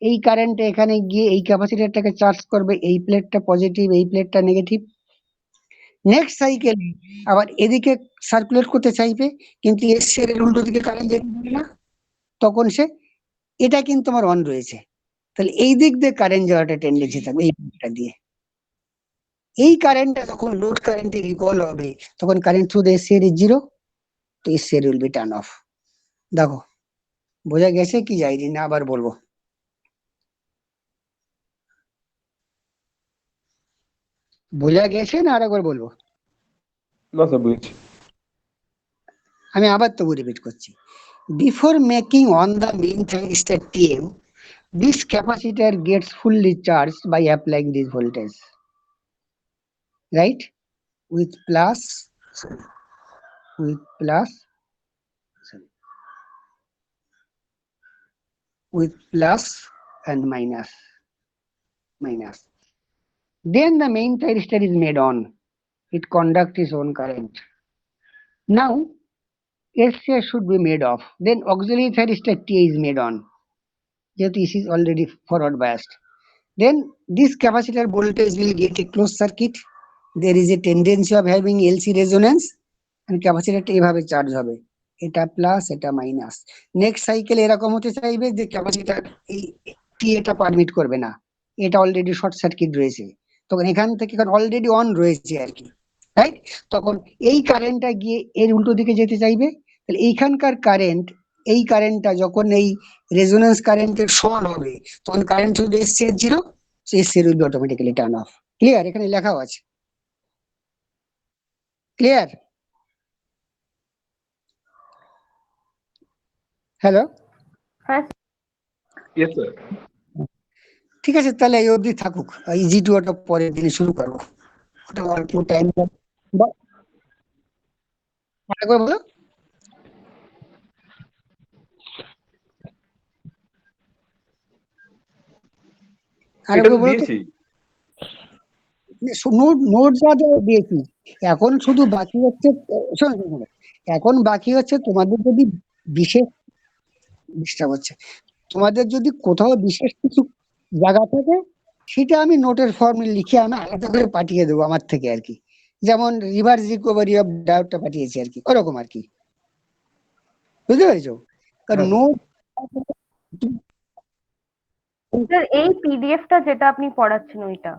S1: এই কারেন্ট এখানে গিয়ে এই ক্যাপাসিটরটাকে চার্জ করবে, এই প্লেটটা পজিটিভ এই প্লেটটা নেগেটিভ। নেক্সট সাইকেল আবার এদিকে সার্কুলেট করতে চাইবে, কিন্তু এস এর উল্টো দিকে কারেন্ট যেতে পারে না, তখন সে এটা কিন্তু আমার অন রয়েছে, তাহলে এই দিক দিয়ে কারেন্ট যাওয়াটা টেন্ডেন্সি থাকবে এই প্লেটটা দিয়ে। এই কারেন্টটা যখন লোড কারেন্টে রিকল হবে তখন কারেন্ট থ্রু দ্য এস এর ইজ 0, তো এস এর উইল বি টার্ন অফ। দেখো বোঝা গেছে কি যায়নি না আবার বলবো? বোঝা গেছে না আরেকবার বলবো?
S2: No, sir, বুঝছি।
S1: আমি আবার তবু রিপিট করছি, before making on the main thyristor TM, this capacitor gets fully charged by applying this voltage, right? With plus and minus. Then the main thyristor is made on, it conducts its own current. Now SCR should be made off, then auxiliary thyristor TA is made on, yet this is already forward biased. Then this capacitor voltage will get a closed circuit, there is a tendency of having LC resonance, and ক্যাপাসিটরটা এভাবে charge হবে, এটা plus এটা minus. Next cycle এরকম হতে চাইবে যে capacitor এই টি এটা পারমিট করবে না, এটা অলরেডি শর্ট সার্কিট রয়েছে, তখন এখান থেকে অলরেডি অন রয়েছে আর কি, রাইট? তখন এই কারেন্টটা গিয়ে এর উল্টো দিকে যেতে চাইবে, তাহলে এইখানকার কারেন্ট, এই কারেন্টটা যখন এই রেজোনেন্স কারেন্টের সমান হবে তখন কারেন্ট শুধু এসছে 0, সো এসছে will be automatically turn off. Clear? এখানে লেখাও আছে, ক্লিয়ার? হ্যালো,
S3: হ্যাঁ
S2: Yes, sir.
S1: ঠিক আছে তাহলে এই অবধি থাকুক, ইজি টু ওটা পরের দিনে শুরু করবো, ওটা অল্প টাইম। আরেকবার বলো।
S2: এটা তো
S1: আরেকবার বলো তো।
S2: দিয়েছি।
S1: নোট যা দেওয়া দিয়েছি, এখন শুধু বাকি হচ্ছে, শোনো শোনো শোনো, এখন বাকি হচ্ছে তোমাদের যদি বিশেষ ডিস্টার্ব হচ্ছে, তোমাদের যদি কোথাও বিশেষ কিছু জায়গা থাকে সেটা আমি নোটের ফর্মে লিখে আমি আলাদা করে পাঠিয়ে দেবো আমার থেকে আর কি, যেমন রিভার্স রিকভারি অফ ডায়োডটা পাঠিয়েছি আর কি, ওরকম আর কি, বুঝতে পেরেছো? কারণ নোট
S3: স্যার, এই পিডিএফটা যেটা আপনি পড়াচ্ছেন ওইটা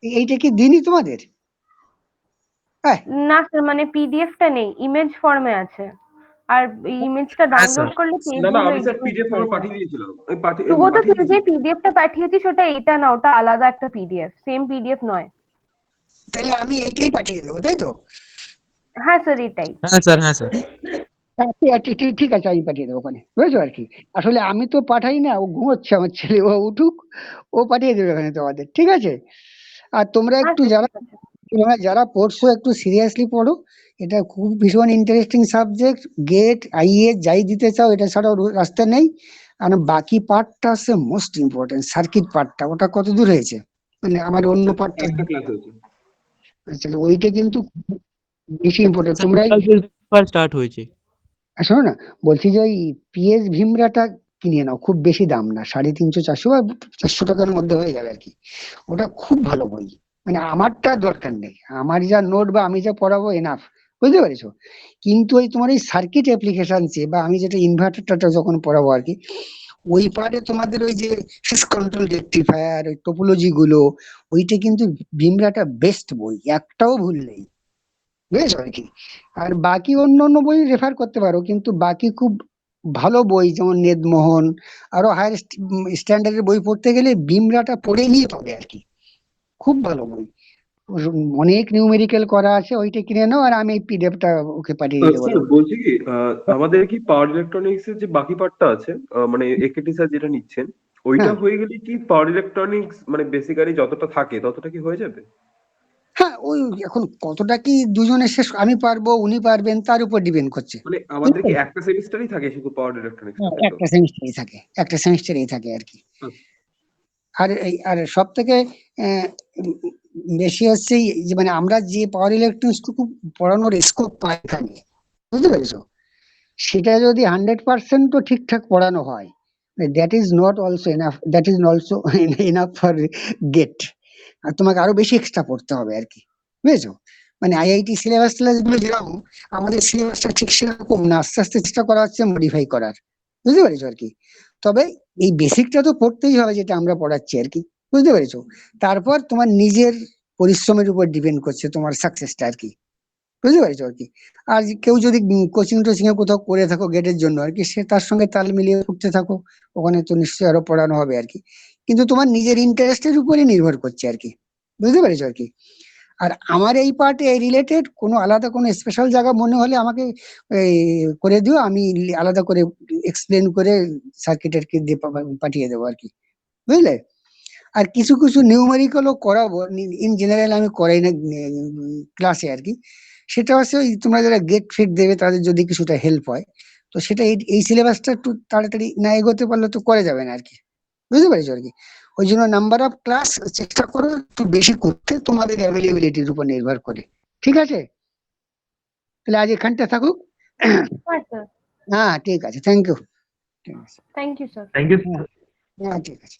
S1: এইটা কি দিনই তোমাদের? হ্যাঁ
S3: না স্যার, মানে পিডিএফটা নেই, ইমেজ ফর্মে আছে। আর ইমেজটা
S5: হ্যাঁ,
S3: ডাউনলোড
S5: স্যার।
S3: করলে
S2: না না
S3: পেজগুলো
S2: আমি স্যার
S3: এডিট
S2: পিডিএফ
S3: হয়ে
S2: আমার
S3: যায়।
S2: পাঠিয়ে দিয়েছিলাম আমি
S3: শুভ তো
S2: পাঠিয়ে
S3: তুই যে পিডিএফটা পাঠিয়েছিস ওটা এটা না, ওটা আলাদা একটা পিডিএফ, সেম পিডিএফ নয়।
S1: তাহলে আমি এইটাই পাঠিয়ে দেবো, তাই তো?
S3: হ্যাঁ স্যার এটাই।
S5: হ্যাঁ স্যার, হ্যাঁ স্যার।
S1: হ্যাঁ, ঠিক আছে, আমি পাঠিয়ে দেবো ওখানে, বুঝেছো আর কি। আসলে আমি তো পাঠাই না, ও ঘুমোচ্ছে আমার ছেলে, ও উঠুক, ও পাঠিয়ে দেবে ওখানে তোমাদের, ঠিক আছে? আর তোমরা একটু
S3: আচ্ছা
S1: যারা
S3: ঠিক আছে।
S1: তোমরা যারা পড়ছো একটু সিরিয়াসলি পড়ো, এটা খুব ভীষণ ইন্টারেস্টিং সাবজেক্ট। গেট আইএস যাই দিতে চাও, এটা ছাড়াও রাস্তা নেই। আর বাকি পার্টটা হচ্ছে মোস্ট ইম্পর্টেন্ট, সার্কিট পার্টটা, ওটা কত দূর হয়েছে, মানে আমার অন্য পার্টটা,
S2: একটা ক্লাস হয়েছে।
S1: ওইটা কিন্তু বেশি ইম্পর্টেন্ট। তোমরা
S5: স্টার্ট হয়েছে।
S1: শোনো না, বলছি যে ওই পিএস ভীমরাটা কিনে নাও, খুব বেশি দাম না, 350-400 বা 400 টাকার মধ্যে হয়ে যাবে আর কি। ওটা খুব ভালো বই, মানে আমারটা দরকার নেই, আমার যা নোট বা আমি যা পড়াবো এনাফ, বুঝতে পেরেছো? কিন্তু ওই তোমার এই সার্কিট অ্যাপ্লিকেশন বা আমি যেটা ইনভার্টারটা যখন পড়াবো আর কি, ওই পার্টে তোমাদের ওই যে সুইচ কন্ট্রোল রেকটিফায়ার, ওই টোপোলজি গুলো, ওইটা কিন্তু ভীমরাটা বেস্ট বই, একটাও ভুল নেই, বুঝেছো আর কি। আর বাকি অন্য অন্য বই রেফার করতে পারো, কিন্তু বাকি খুব ভালো বই যেমন নেদমোহন, আরো হায়ার স্ট্যান্ডার্ডের বই পড়তে গেলে বিমরাটা পড়ে নিয়ে পাবে আর কি, খুব ভালো বই। অনেক নিউমেরিক্যাল করা আছে, ওইটা কিনে নাও, আর আমি এই পিডিএফটা ওকে পাঠিয়ে দিতে
S2: স্যার
S1: বলবো।
S2: বলছি কি আমাদের কি পাওয়ার ইলেকট্রনিক্স এর যে বাকি পার্টটা আছে মানে একেটি স্যার যেটা নিচ্ছেন ওইটা
S1: হ্যাঁ
S2: হয়ে গেলে কি পাওয়ার ইলেকট্রনিক্স মানে বেসিক্যালি যতটা থাকে ততটা কি হয়ে যাবে?
S1: হ্যাঁ, ওই এখন কতটা কি দুজনে শেষ, আমি পারবো উনি পারবেন তার উপর ডিপেন্ড করছে,
S2: মানে আমাদের
S1: বুঝতে
S2: কি
S1: পেরেছো?
S2: একটা সেমিস্টারই থাকে শুধু পাওয়ার ইলেকট্রনিক্সটা,
S1: হ্যাঁ,
S2: তাই তো?
S1: একটা সেমিস্টারই থাকে, একটা সেমিস্টারই থাকে আর কি।
S2: আচ্ছা।
S1: আর সব থেকে বেশি হচ্ছে যে মানে আমরা যে পাওয়ার ইলেকট্রনিক্স খুব পড়ানোর স্কোপ পাই এখানে, বুঝতে পেরেছো? সেটা যদি 100% ঠিকঠাক পড়ানো হয়, that is not also enough, that is also enough for GATE. আর তোমাকে আরো বেশি এক্সট্রা পড়তে হবে আর কি, বুঝেছো? মানে আইআইটি সিলেবাস গুলো যেরকম, আমাদের সিলেবাসটা ঠিক সেরকম না, আস্তে আস্তে চেষ্টা করা হচ্ছে মডিফাই করার, বুঝতে পেরেছো আর কি। তবে এই বেসিকটা তো পড়তেই হবে, যেটা আমরা পড়াচ্ছি আর কি, বুঝতে পেরেছো? তারপর তোমার নিজের পরিশ্রমের উপর ডিপেন্ড করছে তোমার সাকসেসটা আর কি, বুঝতে পেরেছো আর কি। আর কেউ যদি কোচিং টোচিং এ কোথাও করে থাকো গেটের জন্য আর কি, সে তার সঙ্গে তাল মিলিয়ে করতে থাকো, ওখানে তো নিশ্চয়ই আরো পড়ানো হবে আর কি। কিন্তু তোমার নিজের ইন্টারেস্টের উপরই নির্ভর করছে আর কি, বুঝতে পেরেছো আর কি। আর আমার এই পার্টে রিলেটেড কোনো আলাদা কোনো স্পেশাল জায়গা মনে হলে আমাকে এই করে দিও, আমি আলাদা করে এক্সপ্লেন করে সার্কিটের কি দিয়ে পাঠিয়ে দেবো আর কি, বুঝলে? আর কিছু কিছু নিউমেরিক্যালও করাবো, ইন জেনারেল আমি করাই না ক্লাসে আর কি। সেটা হচ্ছে ওই তোমরা যারা গেট ফিট দেবে তাদের যদি কিছুটা হেল্প হয়, তো সেটা এই সিলেবাসটা একটু তাড়াতাড়ি না এগোতে পারলে তো করে যাবে না আর কি, বুঝতে পেরেছো আর কি। ওই জন্য নাম্বার অফ ক্লাস চেষ্টা করো একটু বেশি করতে, তোমাদের অ্যাভেলেবিলিটির উপর নির্ভর করে, ঠিক আছে? তাহলে আজ এখানটা থাকুক।
S3: হ্যাঁ স্যার,
S1: হ্যাঁ ঠিক আছে, থ্যাংক ইউ। ঠিক আছে,
S3: thank you sir.
S4: Thank you.
S1: হ্যাঁ, হ্যাঁ ঠিক আছে।